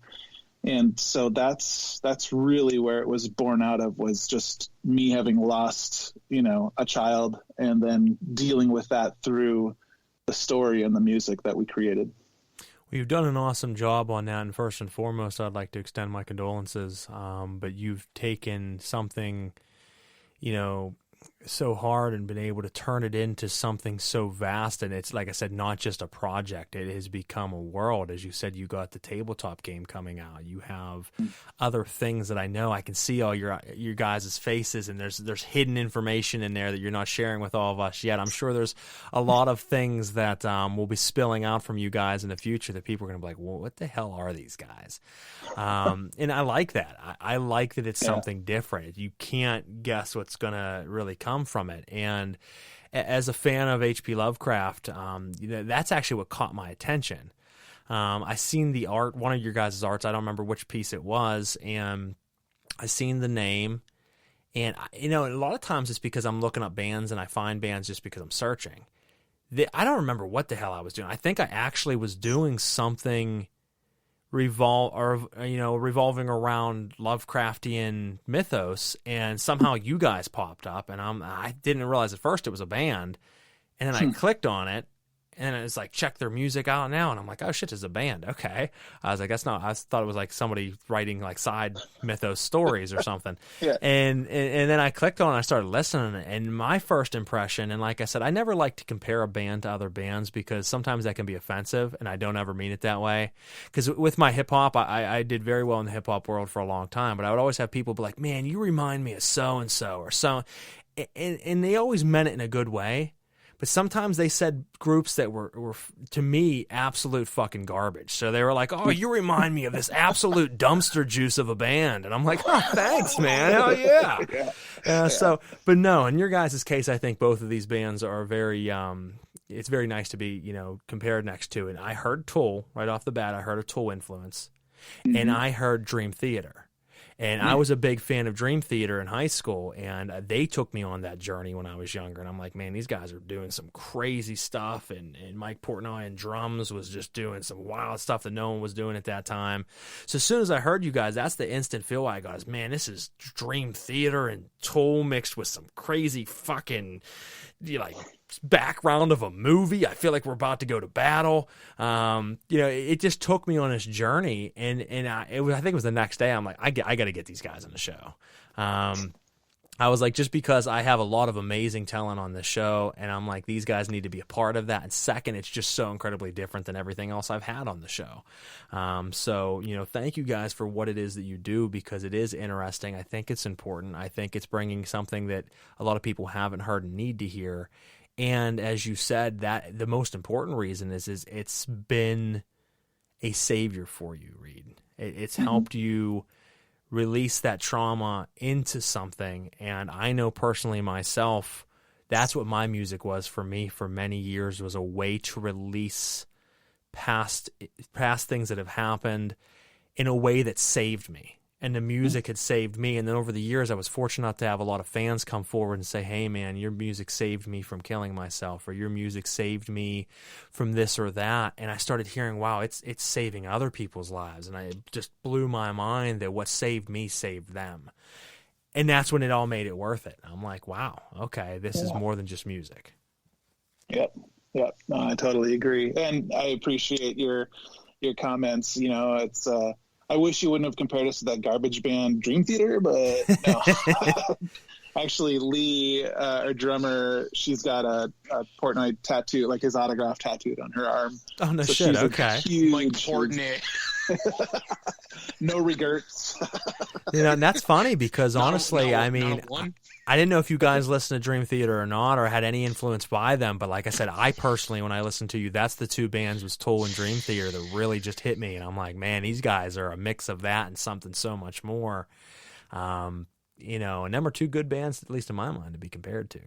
And so that's really where it was born out of, was just me having lost, a child, and then dealing with that through the story and the music that we created. Well, you've done an awesome job on that, and first and foremost, I'd like to extend my condolences. But you've taken something, so hard and been able to turn it into something so vast, and it's, like I said, not just a project. It has become a world. As you said, you got the tabletop game coming out. You have other things that I know. I can see all your guys' faces, and there's hidden information in there that you're not sharing with all of us yet. I'm sure there's a lot of things that will be spilling out from you guys in the future that people are going to be like, well, what the hell are these guys? And I like that. I like that it's something different. You can't guess what's going to really come from it. And as a fan of H.P. Lovecraft, that's actually what caught my attention. I seen the art, one of your guys' arts. I don't remember which piece it was, and I seen the name. And a lot of times it's because I'm looking up bands and I find bands just because I'm searching. I don't remember what the hell I was doing. I think I actually was doing something revolving around Lovecraftian mythos, and somehow you guys popped up, and I didn't realize at first it was a band, and then I clicked on it, and it's like, check their music out now, and I'm like, oh shit, it's a band. Okay. I was like, that's not, I thought it was like somebody writing like side mythos stories or something. Yeah. And then I clicked on it, I started listening, and my first impression, and like I said, I never like to compare a band to other bands because sometimes that can be offensive, and I don't ever mean it that way. Because with my hip hop, I did very well in the hip hop world for a long time, but I would always have people be like, man, you remind me of so-and-so or so, and they always meant it in a good way. But sometimes they said groups that were, to me, absolute fucking garbage. So they were like, oh, you remind me of this absolute dumpster juice of a band. And I'm like, oh, thanks, man. Hell yeah. So, but no, in your guys' case, I think both of these bands are very, it's very nice to be, compared next to. And I heard Tool right off the bat. I heard a Tool influence. Mm-hmm. And I heard Dream Theater. And I was a big fan of Dream Theater in high school, and they took me on that journey when I was younger. And I'm like, man, these guys are doing some crazy stuff. And Mike Portnoy in drums was just doing some wild stuff that no one was doing at that time. So as soon as I heard you guys, that's the instant feel I got, is, man, this is Dream Theater and Tool mixed with some crazy fucking, like, background of a movie. I feel like we're about to go to battle. It just took me on this journey, and I think it was the next day. I'm like, I got to get these guys on the show. I was like, just because I have a lot of amazing talent on this show, and I'm like, these guys need to be a part of that. And second, it's just so incredibly different than everything else I've had on the show. So thank you guys for what it is that you do, because it is interesting. I think it's important. I think it's bringing something that a lot of people haven't heard and need to hear. And as you said, that the most important reason is it's been a savior for you, Reed. It's helped you release that trauma into something. And I know personally myself, that's what my music was for me for many years, was a way to release past things that have happened in a way that saved me. And the music had saved me. And then over the years, I was fortunate enough to have a lot of fans come forward and say, hey, man, your music saved me from killing myself, or your music saved me from this or that. And I started hearing, wow, it's saving other people's lives. And it just blew my mind that what saved me saved them. And that's when it all made it worth it. I'm like, wow, okay, this is more than just music. Yep. No, I totally agree. And I appreciate your comments. It's I wish you wouldn't have compared us to that garbage band Dream Theater, but no. Actually, Lee, our drummer, she's got a Portnoy tattoo, like his autograph tattooed on her arm. Oh, no shit, okay. Mike Portnoy. No regrets. And that's funny, because honestly, I didn't know if you guys listen to Dream Theater or not, or had any influence by them. But like I said, I personally, when I listened to you, that's the two bands, was Tool and Dream Theater, that really just hit me. And I'm like, man, these guys are a mix of that and something so much more. And them are two good bands, at least in my mind, to be compared to.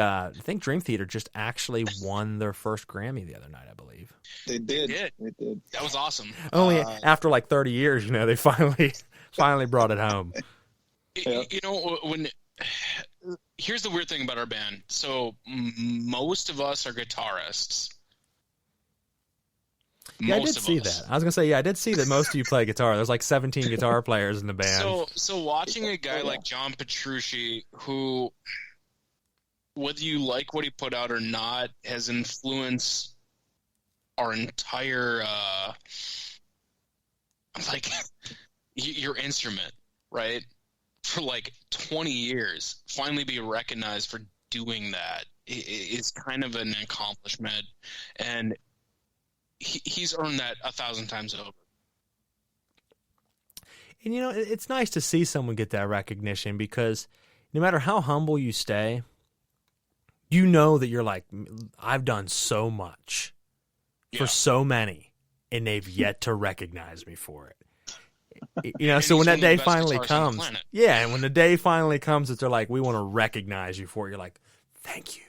I think Dream Theater just actually won their first Grammy the other night, I believe. They did. That was awesome. Only after like 30 years, they finally brought it home. Here's the weird thing about our band. So most of us are guitarists. Yeah, I did see that. I was going to say, I did see that most of you play guitar. There's like 17 guitar players in the band. So watching a guy like John Petrucci, who, whether you like what he put out or not, has influenced our entire, your instrument, right? For like 20 years, finally be recognized for doing that is kind of an accomplishment. And he's earned that 1,000 times over. And it's nice to see someone get that recognition, because no matter how humble you stay, that you're like, I've done so much for so many, and they've yet to recognize me for it. So when that day finally comes, and when the day finally comes that they're like, we want to recognize you for it, you're like, thank you.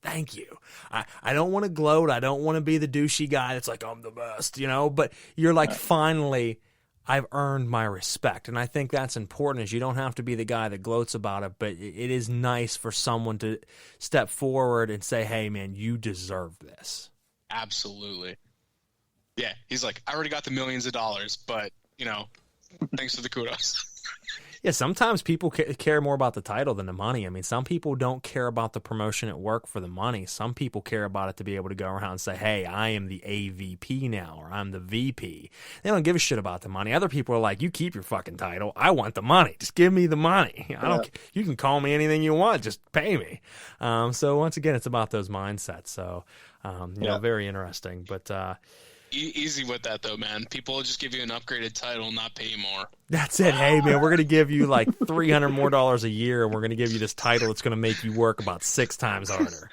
Thank you. I don't want to gloat. I don't want to be the douchey guy that's like, I'm the best, but you're like, finally, I've earned my respect. And I think that's important, is you don't have to be the guy that gloats about it, but it is nice for someone to step forward and say, hey, man, you deserve this. Absolutely. Yeah. He's like, I already got the millions of dollars, but, thanks for the kudos. Yeah, sometimes people care more about the title than the money. I mean, some people don't care about the promotion at work for the money. Some people care about it to be able to go around and say, hey, I am the AVP now, or I'm the VP. They don't give a shit about the money. Other people are like, you keep your fucking title. I want the money. Just give me the money. I don't. You can call me anything you want. Just pay me. So once again, it's about those mindsets. So, very interesting. But easy with that, though, man. People will just give you an upgraded title and not pay you more. That's it. Hey, man, we're going to give you like $300 more a year, and we're going to give you this title that's going to make you work about 6 times harder.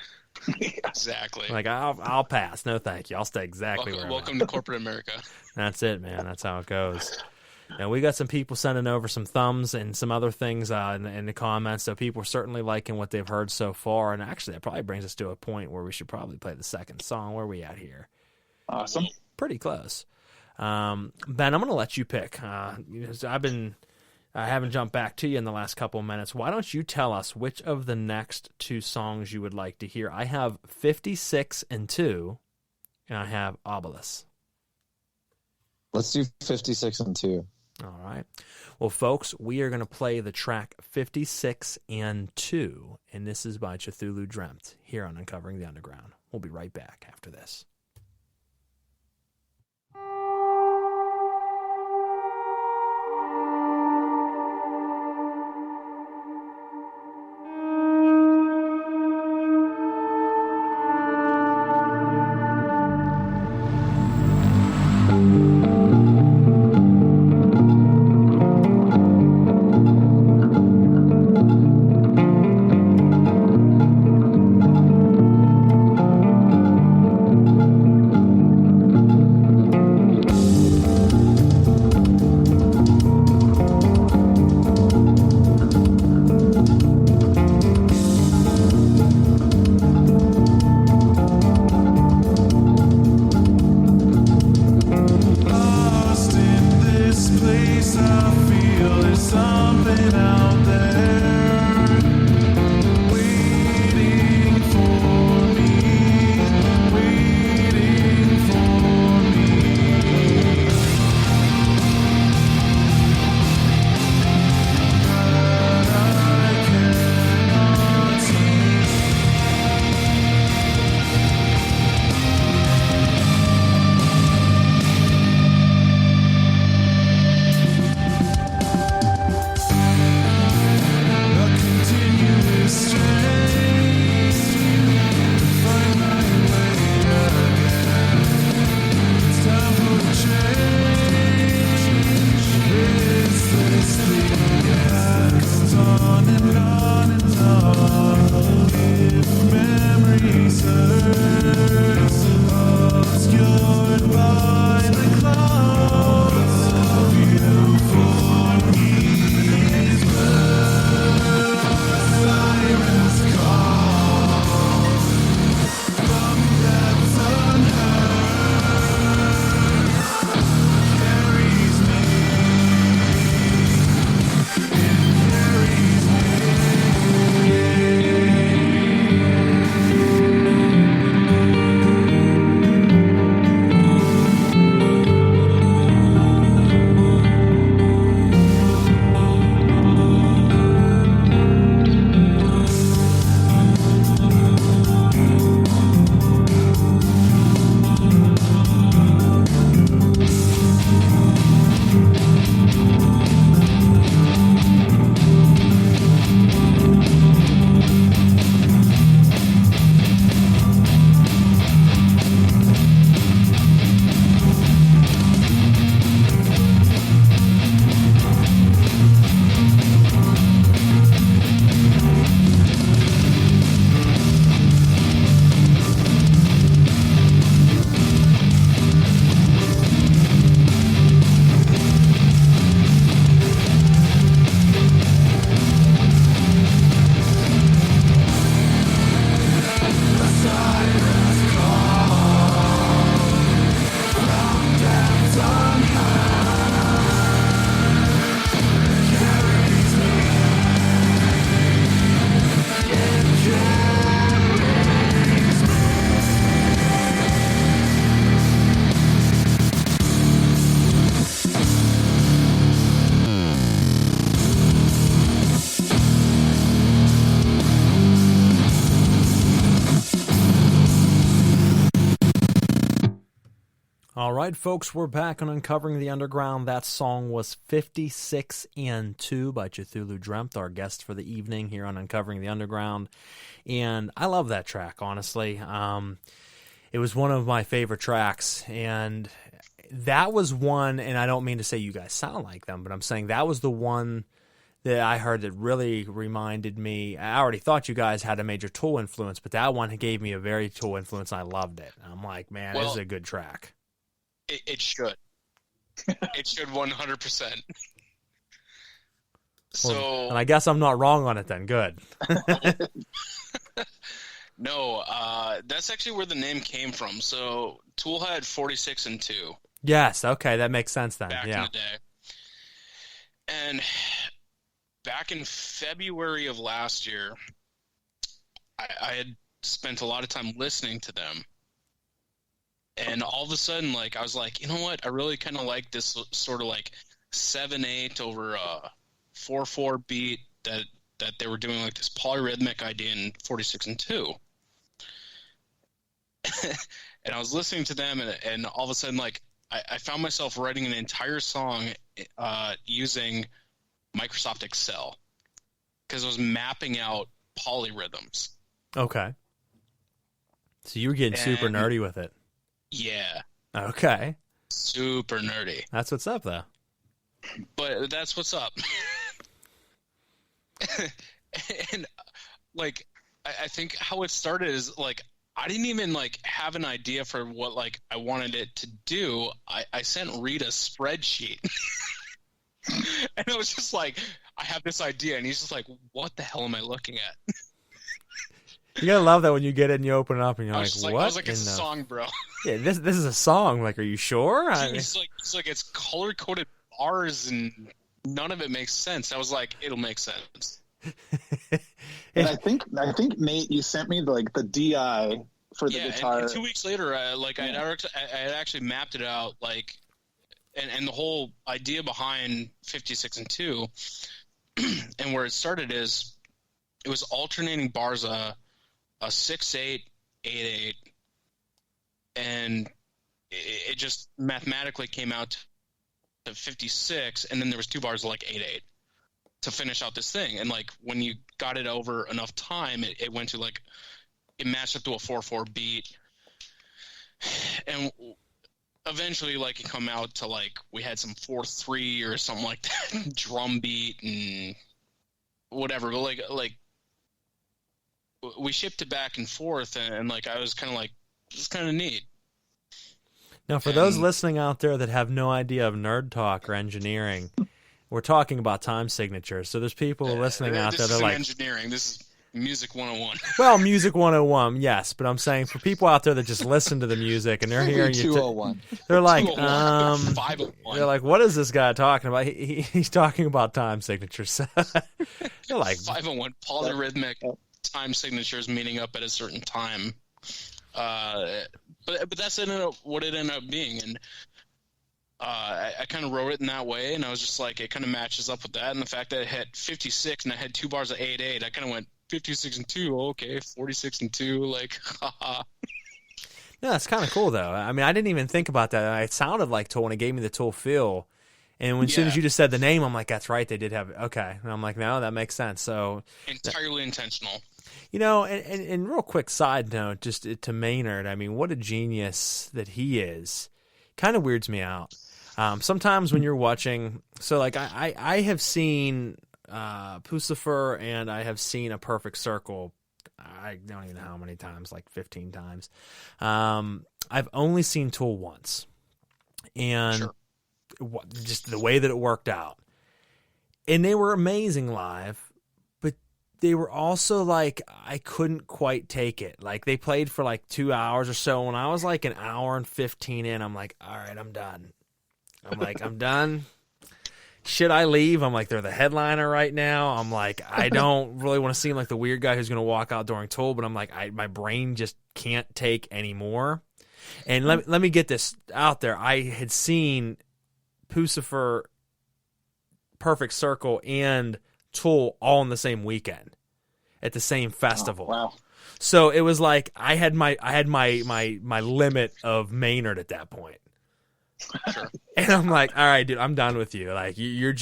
Exactly. Like, I'll pass. No, thank you. I'll stay exactly where I'm at. Welcome to corporate America. That's it, man. That's how it goes. And we got some people sending over some thumbs and some other things in the comments, so people are certainly liking what they've heard so far. And actually, that probably brings us to a point where we should probably play the second song. Where are we at here? Awesome. Pretty close. Ben, I'm going to let you pick. I've been I haven't jumped back to you in the last couple of minutes. Why don't you tell us which of the next two songs you would like to hear? I have 56 and 2, and I have Obelisk. Let's do 56 and 2. All right. Well, folks, we are going to play the track 56 and 2, and this is by Cthulhu Dreamt here on Uncovering the Underground. We'll be right back after this. All right, folks, we're back on Uncovering the Underground. That song was 56 and 2 by Cthulhu Dreamt, our guest for the evening here on Uncovering the Underground. And I love that track, honestly. It was one of my favorite tracks, and that was one, and I don't mean to say you guys sound like them, but I'm saying that was the one that I heard that really reminded me. I already thought you guys had a major Tool influence, but that one gave me a very Tool influence, and I loved it. I'm like, man, this is a good track. It should. It should 100%. So, and I guess I'm not wrong on it then. Good. No, that's actually where the name came from. So Tool had 46 and 2. Yes, okay, that makes sense then. Back in the day. And back in February of last year, I had spent a lot of time listening to them. And all of a sudden, like, I was like, you know what? I really kind of like this sort of like 7/8 over a 4/4 beat that they were doing, like this polyrhythmic idea in 46/2. And I was listening to them, and all of a sudden, like, I found myself writing an entire song using Microsoft Excel because I was mapping out polyrhythms. Okay. So you were getting super nerdy with it. Yeah. Okay. Super nerdy. That's what's up, though. But that's what's up. And, like, I think how it started is, like, I didn't even, like, have an idea for what, like, I wanted it to do. I sent Reed a spreadsheet. And it was just like, I have this idea. And he's just like, what the hell am I looking at? You gotta love that when you get it and you open it up and you're like, what? I was like, it's a song, bro. Yeah, this is a song. Like, are you sure? It's like it's color-coded bars and none of it makes sense. I was like, it'll make sense. And I think Nate, you sent me the DI for the guitar. And 2 weeks later, I had actually mapped it out, like, and the whole idea behind 56/2, and where it started is, it was alternating bars, a 6/8, 8/8, and it just mathematically came out to 56, and then there was 2 bars of like 8/8 to finish out this thing. And like when you got it over enough time, it went to like, it matched up to a 4/4 beat, and eventually like it come out to like we had some 4/3 or something like that drum beat and whatever. But like we shipped it back and forth, and like I was kind of like, this is kind of neat. Now, for those listening out there that have no idea of nerd talk or engineering, we're talking about time signatures. So there's people listening out there that are like, engineering. This is Music 101. Well, Music 101, yes, but I'm saying for people out there that just listen to the music and they're hearing you, 201. They're like, 501. They're like, what is this guy talking about? He's talking about time signatures. They're like 501 polyrhythmic time signatures meeting up at a certain time. But that's what it ended up being, and I kind of wrote it in that way, and I was just like, it kind of matches up with that, and the fact that it had 56 and I had 2 bars of 8/8, I kind of went 56/2, okay, 46/2, like, haha. No, that's kind of cool though. I mean, I didn't even think about that. It sounded like Tool when it gave me the Tool feel, and as soon as you just said the name, I'm like, that's right, they did have it. Okay, and I'm like, no, that makes sense. So entirely intentional. You know, and real quick side note, just to Maynard, I mean, what a genius that he is. Kind of weirds me out. Sometimes when you're watching, so like I have seen Pucifer and I have seen A Perfect Circle, I don't even know how many times, like 15 times. I've only seen Tool once. And just the way that it worked out. And they were amazing live. They were also like, I couldn't quite take it. Like they played for like 2 hours or so. When I was like an hour and 15 in, I'm like, all right, I'm done. I'm done. Should I leave? I'm like, they're the headliner right now. I'm like, I don't really want to seem like the weird guy who's going to walk out during Tool, but I'm like, my brain just can't take anymore. And let me get this out there. I had seen Pucifer, Perfect Circle, and Tool all in the same weekend at the same festival. Oh, wow. So it was like I had my limit of Maynard at that point. Sure. And I'm like, all right, dude, I'm done with you. Like you're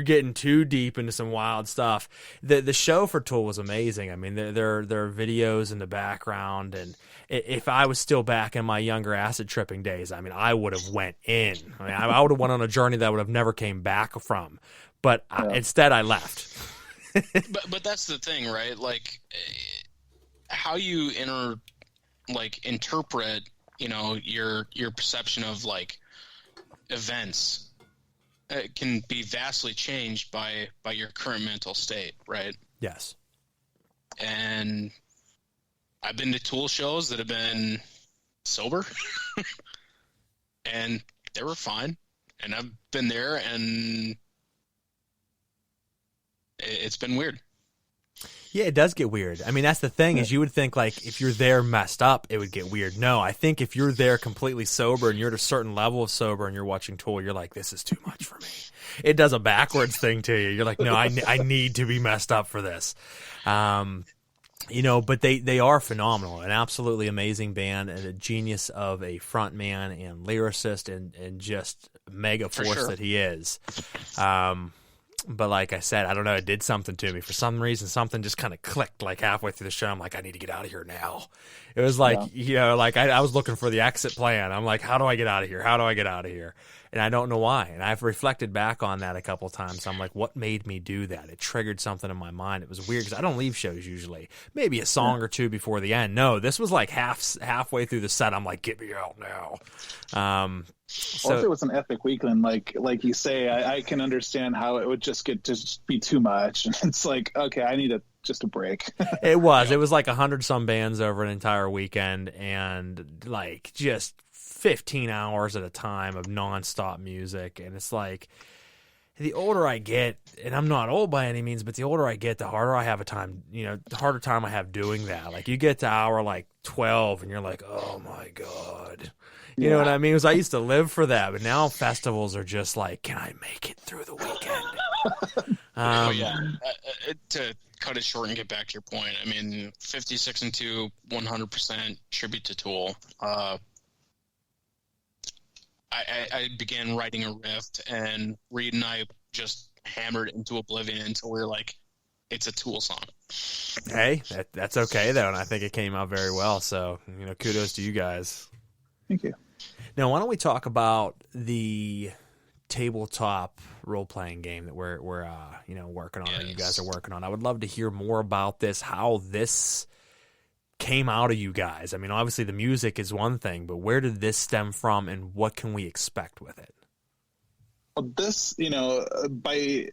getting too deep into some wild stuff. The show for Tool was amazing. I mean, there are videos in the background, and if I was still back in my younger acid tripping days, I mean, I would have went in. I mean, I would have went on a journey that I would have never came back from. But instead, I left. but that's the thing, right? Like, how you interpret, you know, your perception of like events can be vastly changed by your current mental state, right? Yes. And I've been to Tool shows that have been sober, and they were fine. And I've been there, and it's been weird. Yeah, it does get weird. I mean, that's the thing is you would think like if you're there messed up, it would get weird. No, I think if you're there completely sober and you're at a certain level of sober and you're watching Tool, you're like, this is too much for me. It does a backwards thing to you. You're like, no, I need to be messed up for this. You know, but they are phenomenal, an absolutely amazing band and a genius of a front man and lyricist and just mega force that he is. But like I said, I don't know, it did something to me. For some reason, something just kind of clicked like halfway through the show. I'm like, I need to get out of here now. It was like, you know, like I was looking for the exit plan. I'm like, how do I get out of here? How do I get out of here? And I don't know why. And I've reflected back on that a couple times. I'm like, what made me do that? It triggered something in my mind. It was weird because I don't leave shows usually. Maybe a song or two before the end. No, this was like halfway through the set. I'm like, get me out now. Or if it was an epic weekend, like you say, I can understand how it would just be too much. And it's like, okay, I need just a break. It was like 100 some bands over an entire weekend and like just 15 hours at a time of nonstop music. And it's like, the older I get, and I'm not old by any means, but the older I get, the harder I have a time, you know, the harder time I have doing that. Like you get to hour like 12 and you're like, oh my God. You know what I mean? Because I used to live for that, but now festivals are just like, can I make it through the weekend? To cut it short and get back to your point, I mean, 56 and 2, 100% tribute to Tool. I began writing a riff, and Reed and I just hammered into oblivion until we were like, it's a Tool song. Hey, that's okay, though, and I think it came out very well. So, you know, kudos to you guys. Thank you. Now, why don't we talk about the tabletop role-playing game that we're working on, and you guys are working on. I would love to hear more about this, how this came out of you guys. I mean, obviously the music is one thing, but where did this stem from, and what can we expect with it? Well, this, you know, by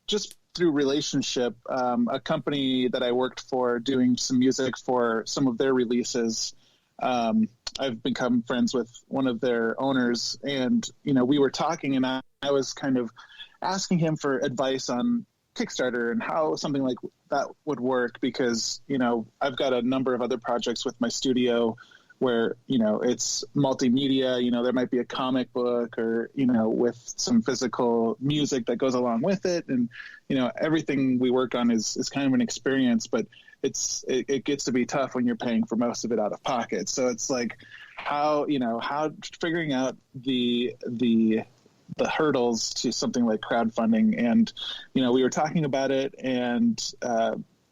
just through relationship, a company that I worked for doing some music for some of their releases, I've become friends with one of their owners, and, you know, we were talking, and I was kind of asking him for advice on Kickstarter and how something like that would work, because, you know, I've got a number of other projects with my studio where, you know, it's multimedia, you know, there might be a comic book or, you know, with some physical music that goes along with it. And, you know, everything we work on is kind of an experience, but it gets to be tough when you're paying for most of it out of pocket. So it's like how figuring out the hurdles to something like crowdfunding. And, you know, we were talking about it, and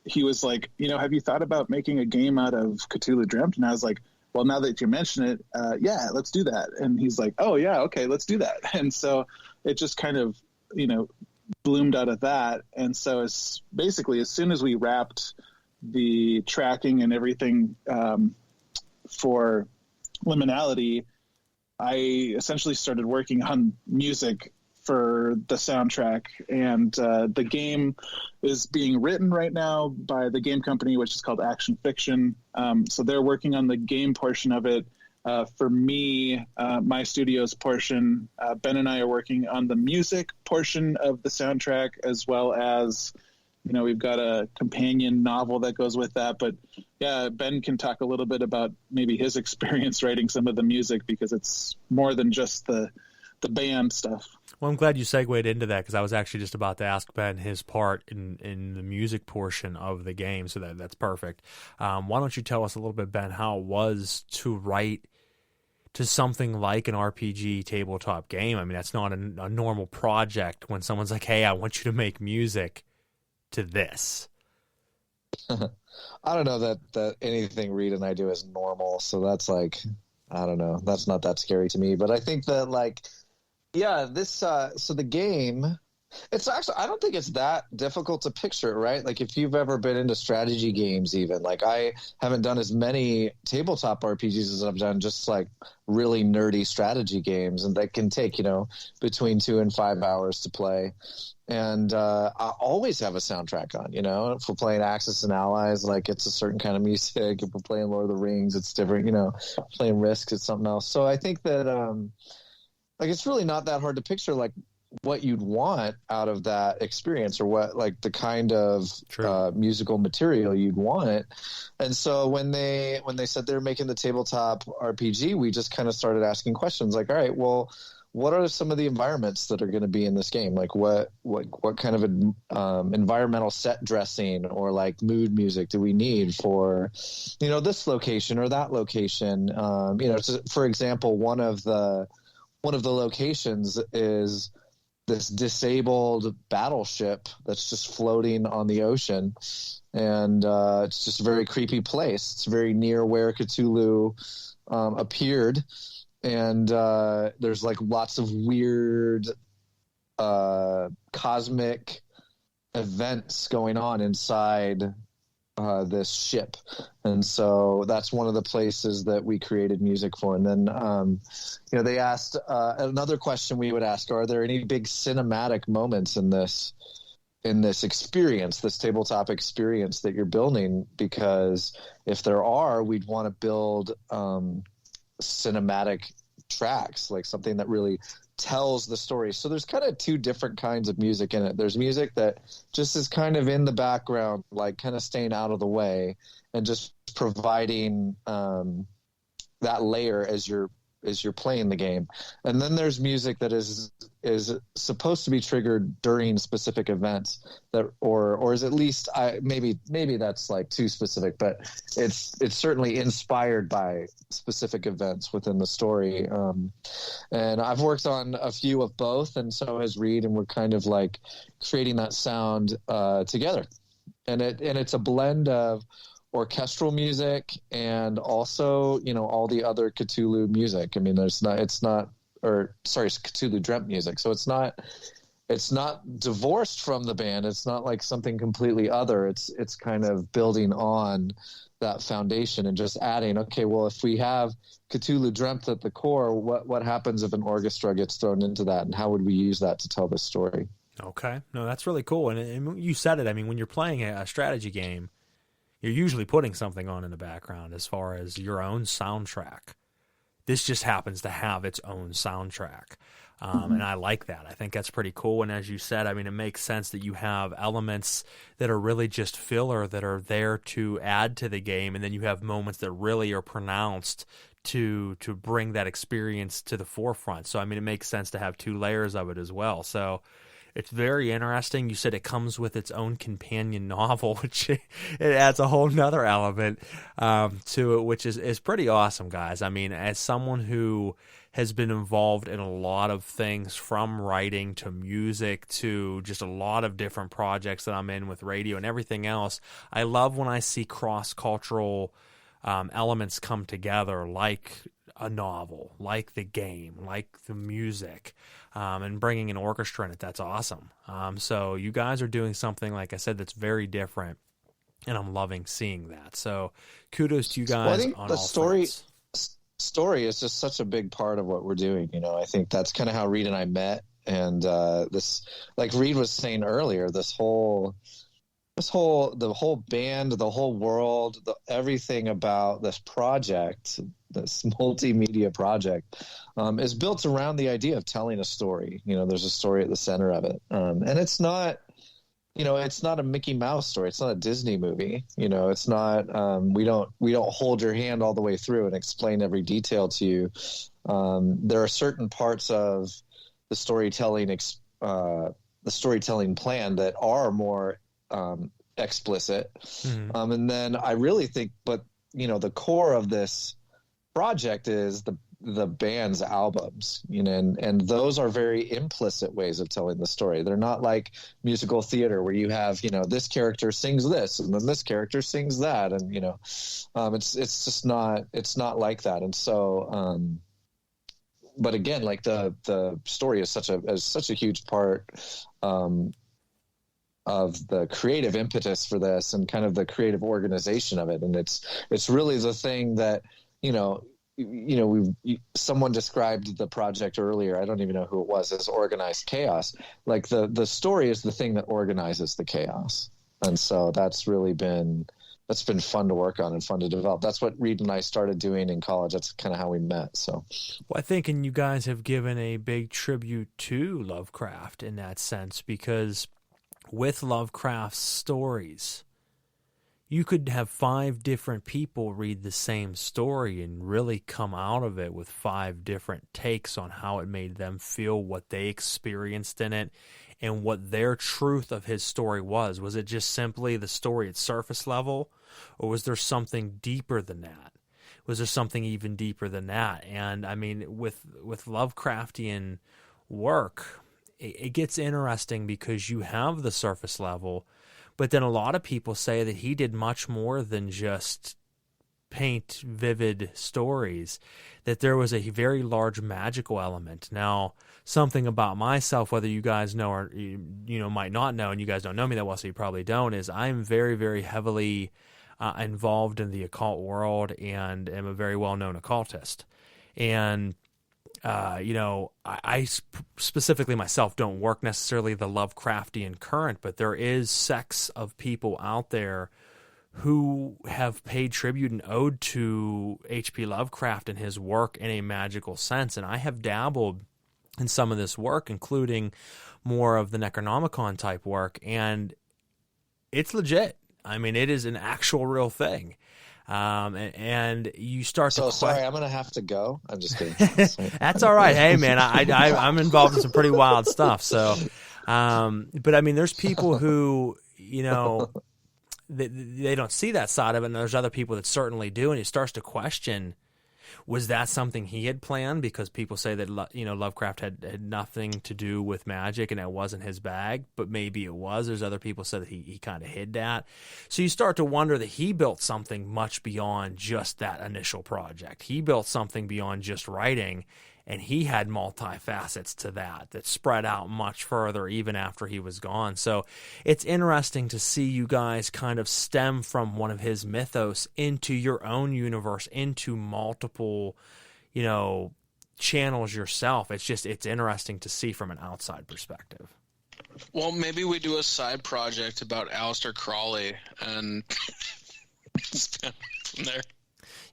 he was like, you know, have you thought about making a game out of Cthulhu Dreamt? And I was like, well, now that you mention it, yeah, let's do that. And he's like, oh yeah, okay, let's do that. And so it just kind of, you know, bloomed out of that. And so it's basically, as soon as we wrapped the tracking and everything for Liminality, I essentially started working on music for the soundtrack, and the game is being written right now by the game company, which is called Action Fiction. So they're working on the game portion of it. For me, my studio's portion, Ben and I are working on the music portion of the soundtrack, as well as, you know, we've got a companion novel that goes with that. But yeah, Ben can talk a little bit about maybe his experience writing some of the music, because it's more than just the band stuff. Well, I'm glad you segued into that, because I was actually just about to ask Ben his part in the music portion of the game, so that's perfect. Why don't you tell us a little bit, Ben, how it was to write to something like an RPG tabletop game? I mean, that's not a normal project when someone's like, hey, I want you to make music to this. I don't know that anything Reed and I do is normal, so that's like, I don't know, that's not that scary to me. But I think that, like, yeah, this so the game, it's actually, I don't think it's that difficult to picture, right? Like, if you've ever been into strategy games, even, like, I haven't done as many tabletop RPGs as I've done just like really nerdy strategy games, and that can take, you know, between 2 and 5 hours to play. And I always have a soundtrack on, you know. If we're playing Axis and Allies, like, it's a certain kind of music. If we're playing Lord of the Rings, it's different, you know. Playing Risk, it's something else. So I think that, like, it's really not that hard to picture. Like, what you'd want out of that experience, or what, like, the kind of musical material you'd want. And so when they said they were making the tabletop RPG, we just kind of started asking questions like, all right, well, what are some of the environments that are going to be in this game? Like what kind of environmental set dressing or like mood music do we need for, this location or that location? For example, one of the locations is this disabled battleship that's just floating on the ocean, and it's just a very creepy place. It's very near where Cthulhu appeared, and there's like lots of weird cosmic events going on inside this ship, and so that's one of the places that we created music for. And then they asked another question we would ask: are there any big cinematic moments in this experience, this tabletop experience that you're building? Because if there are, we'd want to build cinematic tracks, like something that really tells the story. So there's kind of two different kinds of music in it. There's music that just is kind of in the background, like kind of staying out of the way and just providing that layer as you're playing the game. And then there's music that is supposed to be triggered during specific events, that or is at least maybe that's like too specific, but it's certainly inspired by specific events within the story. And I've worked on a few of both, and so has Reed, and we're kind of like creating that sound together. And it's a blend of orchestral music and also, all the other Cthulhu music. I mean, it's Cthulhu Dreamt music. So it's not divorced from the band. It's not like something completely other. It's kind of building on that foundation and just adding, okay, well, if we have Cthulhu Dreamt at the core, what happens if an orchestra gets thrown into that, and how would we use that to tell this story? Okay. No, that's really cool. And you said it. I mean, when you're playing a strategy game, you're usually putting something on in the background as far as your own soundtrack. This just happens to have its own soundtrack. And I like that. I think that's pretty cool. And as you said, I mean, it makes sense that you have elements that are really just filler that are there to add to the game. And then you have moments that really are pronounced to bring that experience to the forefront. So, I mean, it makes sense to have two layers of it as well. So it's very interesting. You said it comes with its own companion novel, which it adds a whole nother element to it, which is pretty awesome, guys. I mean, as someone who has been involved in a lot of things, from writing to music to just a lot of different projects that I'm in with radio and everything else, I love when I see cross-cultural elements come together, like a novel, like the game, like the music, and bringing an orchestra in it. That's awesome. So you guys are doing something, like I said, that's very different, and I'm loving seeing that. So kudos to you guys. Well, I think on the all story is just such a big part of what we're doing. I think that's kind of how Reed and I met. And this, like Reed was saying earlier, the whole band, the whole world, everything about this project, this multimedia project, is built around the idea of telling a story. There's a story at the center of it. And it's not, it's not a Mickey Mouse story. It's not a Disney movie. It's not, we don't hold your hand all the way through and explain every detail to you. There are certain parts of the storytelling plan that are more explicit. Mm-hmm. And then I really think, but the core of this project is the band's albums, and those are very implicit ways of telling the story. They're not like musical theater where you have, this character sings this and then this character sings that. And, it's just not, it's not like that. And so, but again, like the story is such a huge part, of the creative impetus for this and kind of the creative organization of it. And it's really the thing that, someone described the project earlier, I don't even know who it was, as organized chaos. Like the story is the thing that organizes the chaos. And so that's really been that's been fun to work on and fun to develop. That's what Reed and I started doing in college. That's kind of how we met. So, well, I think, and you guys have given a big tribute to Lovecraft in that sense, because with Lovecraft's stories, you could have 5 different people read the same story and really come out of it with 5 different takes on how it made them feel, what they experienced in it, and what their truth of his story was. Was it just simply the story at surface level, or was there something deeper than that? Was there something even deeper than that? And I mean, with Lovecraftian work, it gets interesting because you have the surface level, but then a lot of people say that he did much more than just paint vivid stories, that there was a very large magical element. Now, something about myself, whether you guys know or might not know, and you guys don't know me that well, so you probably don't, is I'm very, very heavily involved in the occult world and am a very well-known occultist. And I specifically myself don't work necessarily the Lovecraftian current, but there is sects of people out there who have paid tribute and ode to H.P. Lovecraft and his work in a magical sense. And I have dabbled in some of this work, including more of the Necronomicon type work, and it's legit. I mean, it is an actual real thing. And you start to sorry, I'm gonna have to go. I'm just kidding. That's all right. Hey, man, I'm involved in some pretty wild stuff. So, but I mean, there's people who, they don't see that side of it, and there's other people that certainly do, and it starts to question, was that something he had planned? Because people say that, Lovecraft had nothing to do with magic and it wasn't his bag, but maybe it was. There's other people said that he kind of hid that. So you start to wonder that he built something much beyond just that initial project. He built something beyond just writing, and he had multifacets to that spread out much further even after he was gone. So it's interesting to see you guys kind of stem from one of his mythos into your own universe, into multiple, channels yourself. It's interesting to see from an outside perspective. Well, maybe we do a side project about Aleister Crowley and expand from there.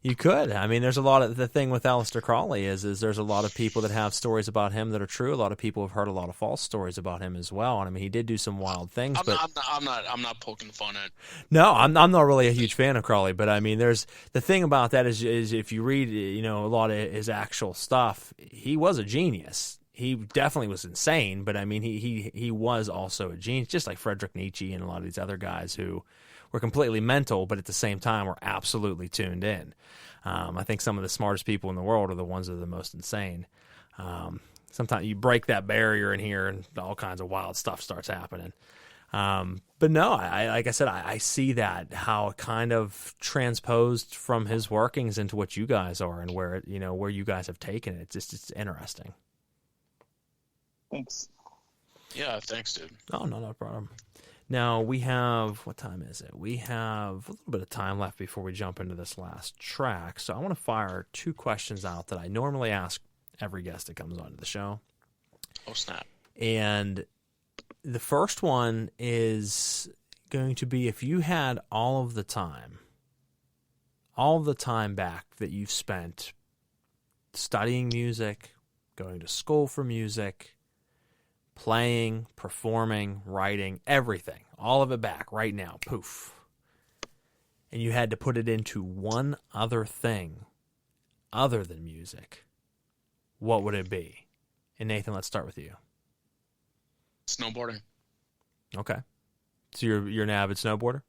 You could. I mean, there's a lot of the thing with Aleister Crowley is there's a lot of people that have stories about him that are true. A lot of people have heard a lot of false stories about him as well. And I mean, he did do some wild things. I'm not poking fun at. No, I'm not really a huge fan of Crowley, but I mean, there's the thing about that is if you read a lot of his actual stuff, he was a genius. He definitely was insane, but I mean, he was also a genius, just like Friedrich Nietzsche and a lot of these other guys who were completely mental, but at the same time were absolutely tuned in. I think some of the smartest people in the world are the ones that are the most insane. Sometimes you break that barrier in here and all kinds of wild stuff starts happening. But no, like I said, I see that, how it kind of transposed from his workings into what you guys are and where you guys have taken it. It's interesting. Thanks. Yeah, thanks, dude. Oh, no problem. Now, we have, what time is it? We have a little bit of time left before we jump into this last track. So I want to fire 2 questions out that I normally ask every guest that comes onto the show. Oh, snap. And the first one is going to be, if you had all of the time back that you've spent studying music, going to school for music, playing, performing, writing, everything, all of it back right now, poof. And you had to put it into one other thing other than music, what would it be? And Nathan, let's start with you. Snowboarding. Okay. So you're an avid snowboarder?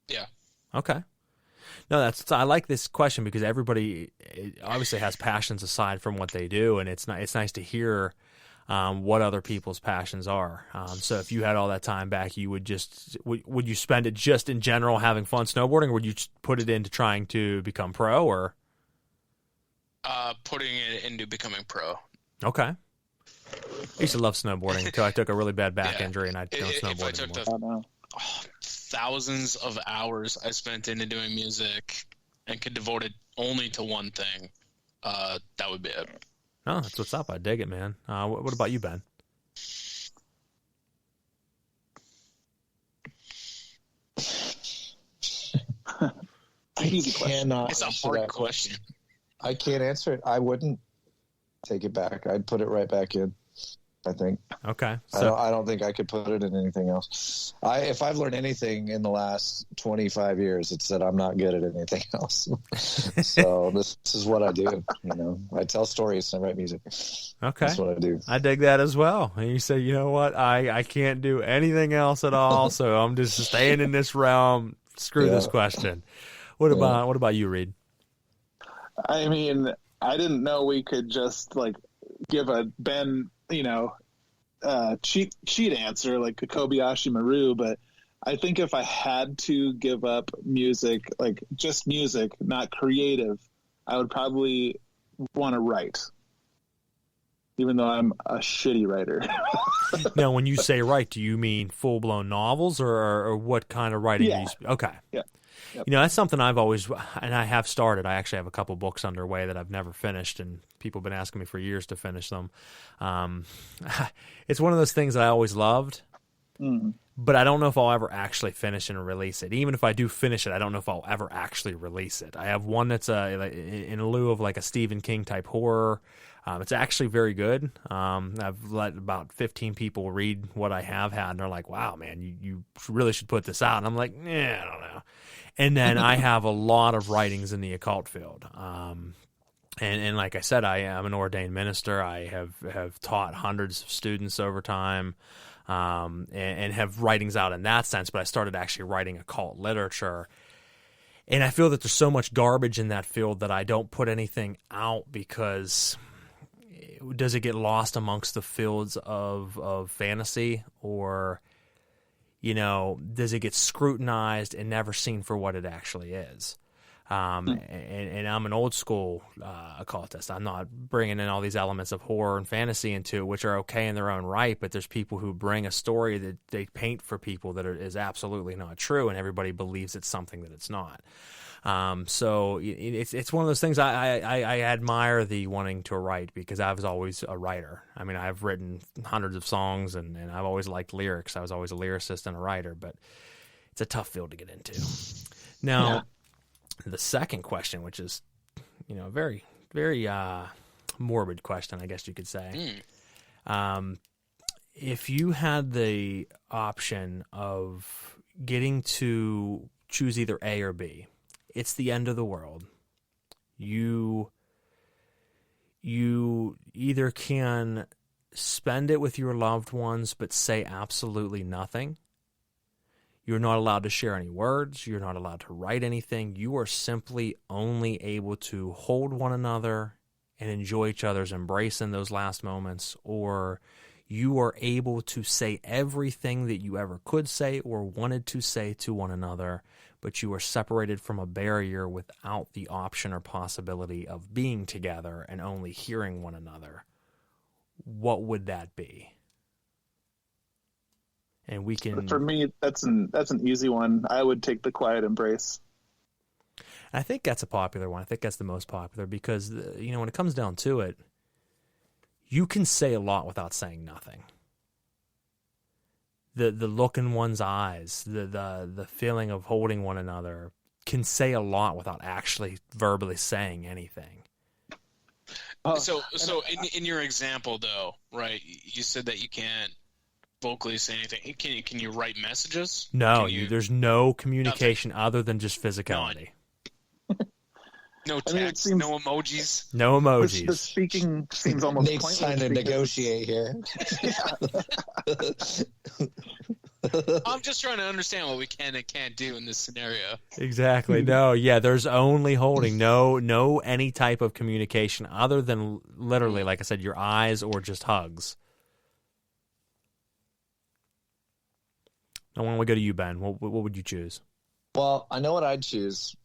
Yeah. Okay. No, I like this question because everybody obviously has passions aside from what they do, and it's nice to hear what other people's passions are. So if you had all that time back, you would you spend it just in general having fun snowboarding, or would you put it into trying to become pro, or? Putting it into becoming pro. Okay. I used to love snowboarding until I took a really bad back injury and I don't snowboard anymore. Thousands of hours I spent into doing music and could devote it only to one thing, that would be it. Oh, that's what's up. I dig it, man. What about you, Ben? Easy question. cannot It's a answer hard that question. I can't answer it. I wouldn't take it back. I'd put it right back in, I think. Okay. I don't think I could put it in anything else. If I've learned anything in the last 25 years, it's that I'm not good at anything else. So this is what I do. I tell stories and I write music. Okay. That's what I do. I dig that as well. And you say, you know what? I can't do anything else at all, so I'm just staying in this realm. Screw this question. What about you, Reed? I mean, I didn't know we could just give a Ben, cheat answer like a Kobayashi Maru, but I think if I had to give up music, just music, not creative, I would probably want to write, even though I'm a shitty writer. Now, when you say write, do you mean full-blown novels or what kind of writing? Yeah. Okay. Yeah. Yep. That's something I've always, and I have started. I actually have a couple books underway that I've never finished, and people have been asking me for years to finish them. It's one of those things that I always loved, but I don't know if I'll ever actually finish and release it. Even if I do finish it, I don't know if I'll ever actually release it. I have one that's in lieu of a Stephen King type horror. It's actually very good. I've let about 15 people read what I have had, and they're like, wow, man, you really should put this out. And I'm like, I don't know. And then I have a lot of writings in the occult field. And like I said, I am an ordained minister. I have taught hundreds of students over time, and have writings out in that sense. But I started actually writing occult literature. And I feel that there's so much garbage in that field that I don't put anything out because does it get lost amongst the fields of fantasy, or does it get scrutinized and never seen for what it actually is? And I'm an old school occultist. I'm not bringing in all these elements of horror and fantasy into it, which are okay in their own right, but there's people who bring a story that they paint for people that is absolutely not true, and everybody believes it's something that it's not. So it's one of those things I admire the wanting to write, because I was always a writer. I mean, I've written hundreds of songs, and I've always liked lyrics. I was always a lyricist and a writer, but it's a tough field to get into. Now, the second question, which is, a very, very morbid question, I guess you could say. If you had the option of getting to choose either A or B, it's the end of the world. You either can spend it with your loved ones but say absolutely nothing. You're not allowed to share any words. You're not allowed to write anything. You are simply only able to hold one another and enjoy each other's embrace in those last moments, or you are able to say everything that you ever could say or wanted to say to one another, but you are separated from a barrier without the option or possibility of being together and only hearing one another. What would that be? And we can. For me, that's an easy one. I would take the quiet embrace. I think that's a popular one. I think that's the most popular because, when it comes down to it, you can say a lot without saying nothing. The look in one's eyes, the feeling of holding one another can say a lot without actually verbally saying anything. So in your example, though, right, you said that you can't vocally say anything. Can you write messages? No, there's no communication other than just physicality. No text, no emojis. No emojis. The speaking seems almost pointless. Trying to negotiate here. I'm just trying to understand what we can and can't do in this scenario. Exactly. No, there's only holding. No any type of communication other than literally, like I said, your eyes or just hugs. Now, why don't we go to you, Ben? What would you choose? Well, I know what I'd choose.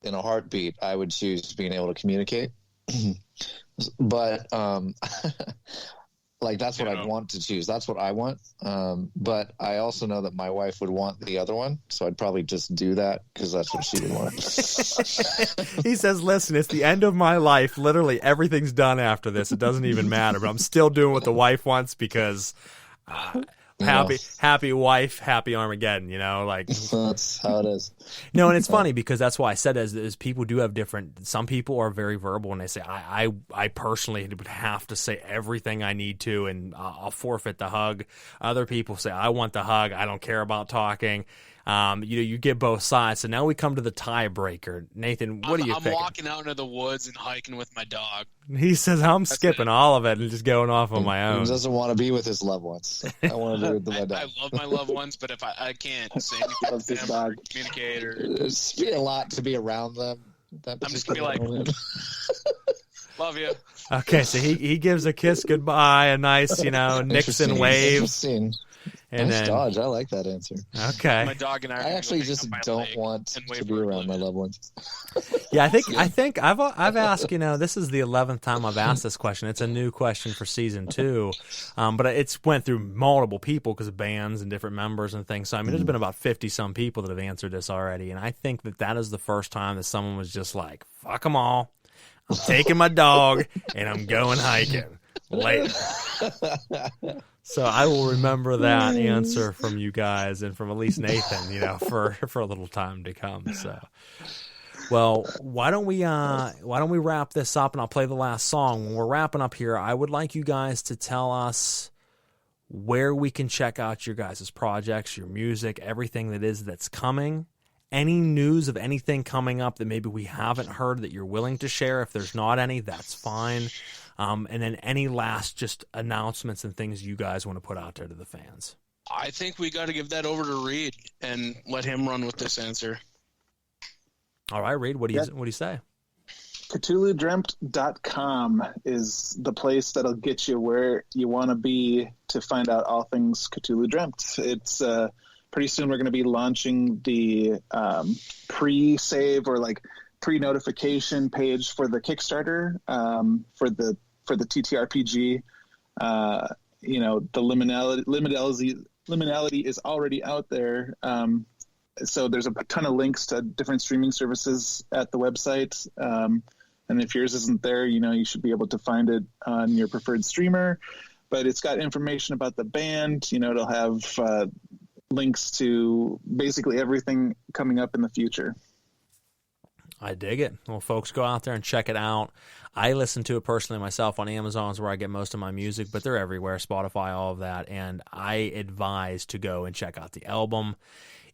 In a heartbeat, I would choose being able to communicate. But that's what I'd want to choose. That's what I want. But I also know that my wife would want the other one, so I'd probably just do that because that's what she would want. He says, listen, it's the end of my life. Literally everything's done after this. It doesn't even matter, but I'm still doing what the wife wants because happy wife, happy Armageddon, like that's how it is. No, and it's funny because that's why I said as people do have different, some people are very verbal and they say, I personally would have to say everything I need to and I'll forfeit the hug. Other people say, I want the hug. I don't care about talking. You get both sides. So now we come to the tiebreaker. Nathan, what are you picking? I'm walking out into the woods and hiking with my dog. He says, I'm skipping all of it and just going off on my own. He doesn't want to be with his loved ones. I want to be with my dog. I love my loved ones, but if I can't say anything to them or communicate or... It's be a lot to be around them. I'm just going to be like, love you. Okay, so he gives a kiss goodbye, a nice, Nixon wave. Interesting. And nice then, dodge. I like that answer. Okay. My dog and I actually just don't want to be around my loved ones. Yeah, I think I've asked. This is the 11th time I've asked this question. It's a new question for season 2, but it's went through multiple people because of bands and different members and things. So there's been about 50 some people that have answered this already, and I think that is the first time that someone was just like, "Fuck them all. I'm taking my dog and I'm going hiking later." So I will remember that answer from you guys and from at least Nathan, for a little time to come. So, well, why don't we wrap this up and I'll play the last song. When we're wrapping up here, I would like you guys to tell us where we can check out your guys' projects, your music, everything that's coming. Any news of anything coming up that maybe we haven't heard that you're willing to share. If there's not any, that's fine. And then any last just announcements and things you guys want to put out there to the fans. I think we got to give that over to Reed and let him run with this answer. All right, Reed, what do you say? CthulhuDreamt.com is the place that'll get you where you want to be to find out all things Cthulhu Dreamt. It's pretty soon we're going to be launching the pre-save or pre-notification page for the Kickstarter for the TTRPG. The Liminality is already out there. So there's a ton of links to different streaming services at the website. And if yours isn't there, you should be able to find it on your preferred streamer. But it's got information about the band. It'll have links to basically everything coming up in the future. I dig it. Well, folks, go out there and check it out. I listen to it personally myself on Amazon is where I get most of my music, but they're everywhere, Spotify, all of that. And I advise to go and check out the album.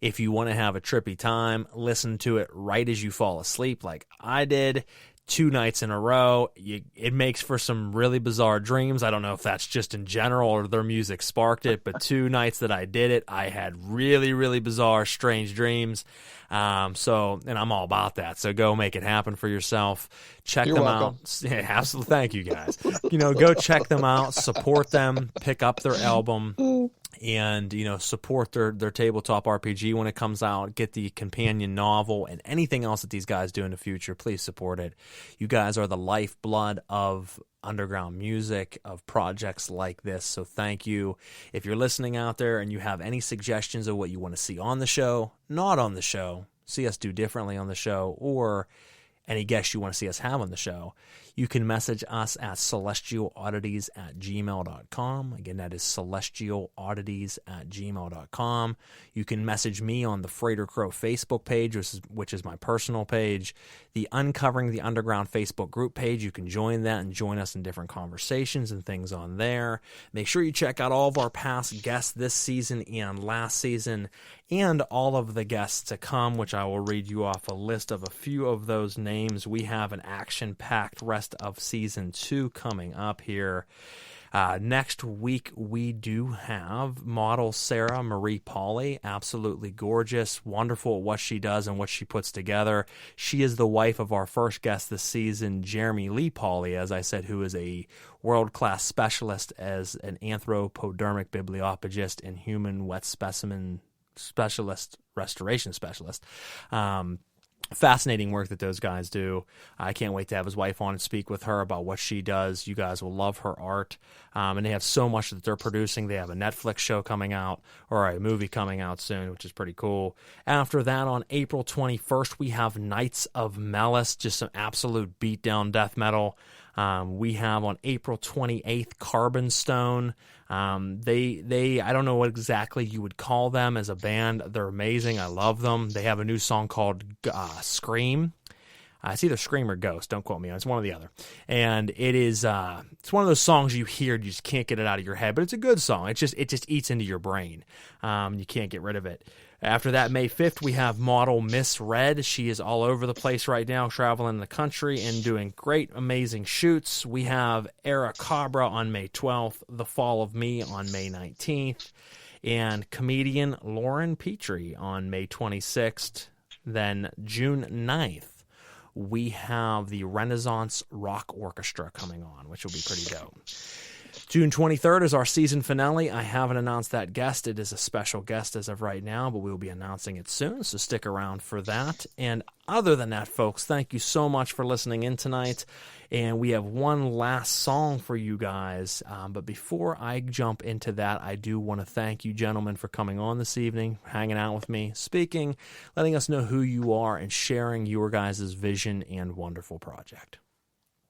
If you want to have a trippy time, listen to it right as you fall asleep like I did 2 nights in a row. It makes for some really bizarre dreams. I don't know if that's just in general or their music sparked it, but 2 nights that I did it, I had really, really bizarre, strange dreams. And I'm all about that. So go make it happen for yourself. Check them out. Yeah, absolutely. Thank you guys. Go check them out, support them, pick up their album. And, support their tabletop RPG when it comes out. Get the companion novel and anything else that these guys do in the future. Please support it. You guys are the lifeblood of underground music, of projects like this. So thank you. If you're listening out there and you have any suggestions of what you want to see on the show, not on the show, see us do differently on the show, or any guests you want to see us have on the show, you can message us at celestialoddities@gmail.com. Again, that is celestialoddities@gmail.com. You can message me on the Frater Crow Facebook page, which is my personal page. The Uncovering the Underground Facebook group page, you can join that and join us in different conversations and things on there. Make sure you check out all of our past guests this season and last season, and all of the guests to come, which I will read you off a list of a few of those names. We have an action-packed rest of season 2 coming up here. Next week, we do have model Sarah Marie Pauly, absolutely gorgeous, wonderful at what she does and what she puts together. She is the wife of our first guest this season, Jeremy Lee Pauly, as I said, who is a world-class specialist as an anthropodermic bibliopagist and human wet specimen specialist, restoration specialist. Fascinating work that those guys do. I can't wait to have his wife on and speak with her about what she does. You guys will love her art. And they have so much that they're producing. They have a Netflix show coming out, or a movie coming out soon, which is pretty cool. After that, on April 21st, we have Knights of Melis, just some absolute beatdown death metal. We have on April 28th Carbon Stone. They I don't know what exactly you would call them as a band. They're amazing. I love them. They have a new song called Scream. It's either Scream or Ghost. Don't quote me on it. It's one or the other. And it is it's one of those songs you hear, you just can't get it out of your head. But it's a good song. It just eats into your brain. You can't get rid of it. After that, May 5th, we have model Miss Red. She is all over the place right now, traveling the country and doing great, amazing shoots. We have Era Cabra on May 12th, The Fall of Me on May 19th, and comedian Lauren Petrie on May 26th. Then June 9th, we have the Renaissance Rock Orchestra coming on, which will be pretty dope. June 23rd is our season finale. I haven't announced that guest. It is a special guest as of right now, but we will be announcing it soon, so stick around for that. And other than that, folks, thank you so much for listening in tonight. And we have one last song for you guys. But before I jump into that, I do want to thank you, gentlemen, for coming on this evening, hanging out with me, speaking, letting us know who you are, and sharing your guys' vision and wonderful project.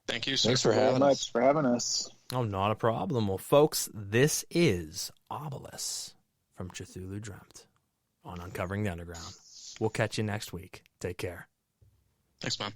Thank you, sir. Thanks for having us. For having us. Oh, not a problem. Well, folks, this is Obelisk from Cthulhu Dreamt on Uncovering the Underground. We'll catch you next week. Take care. Thanks, man.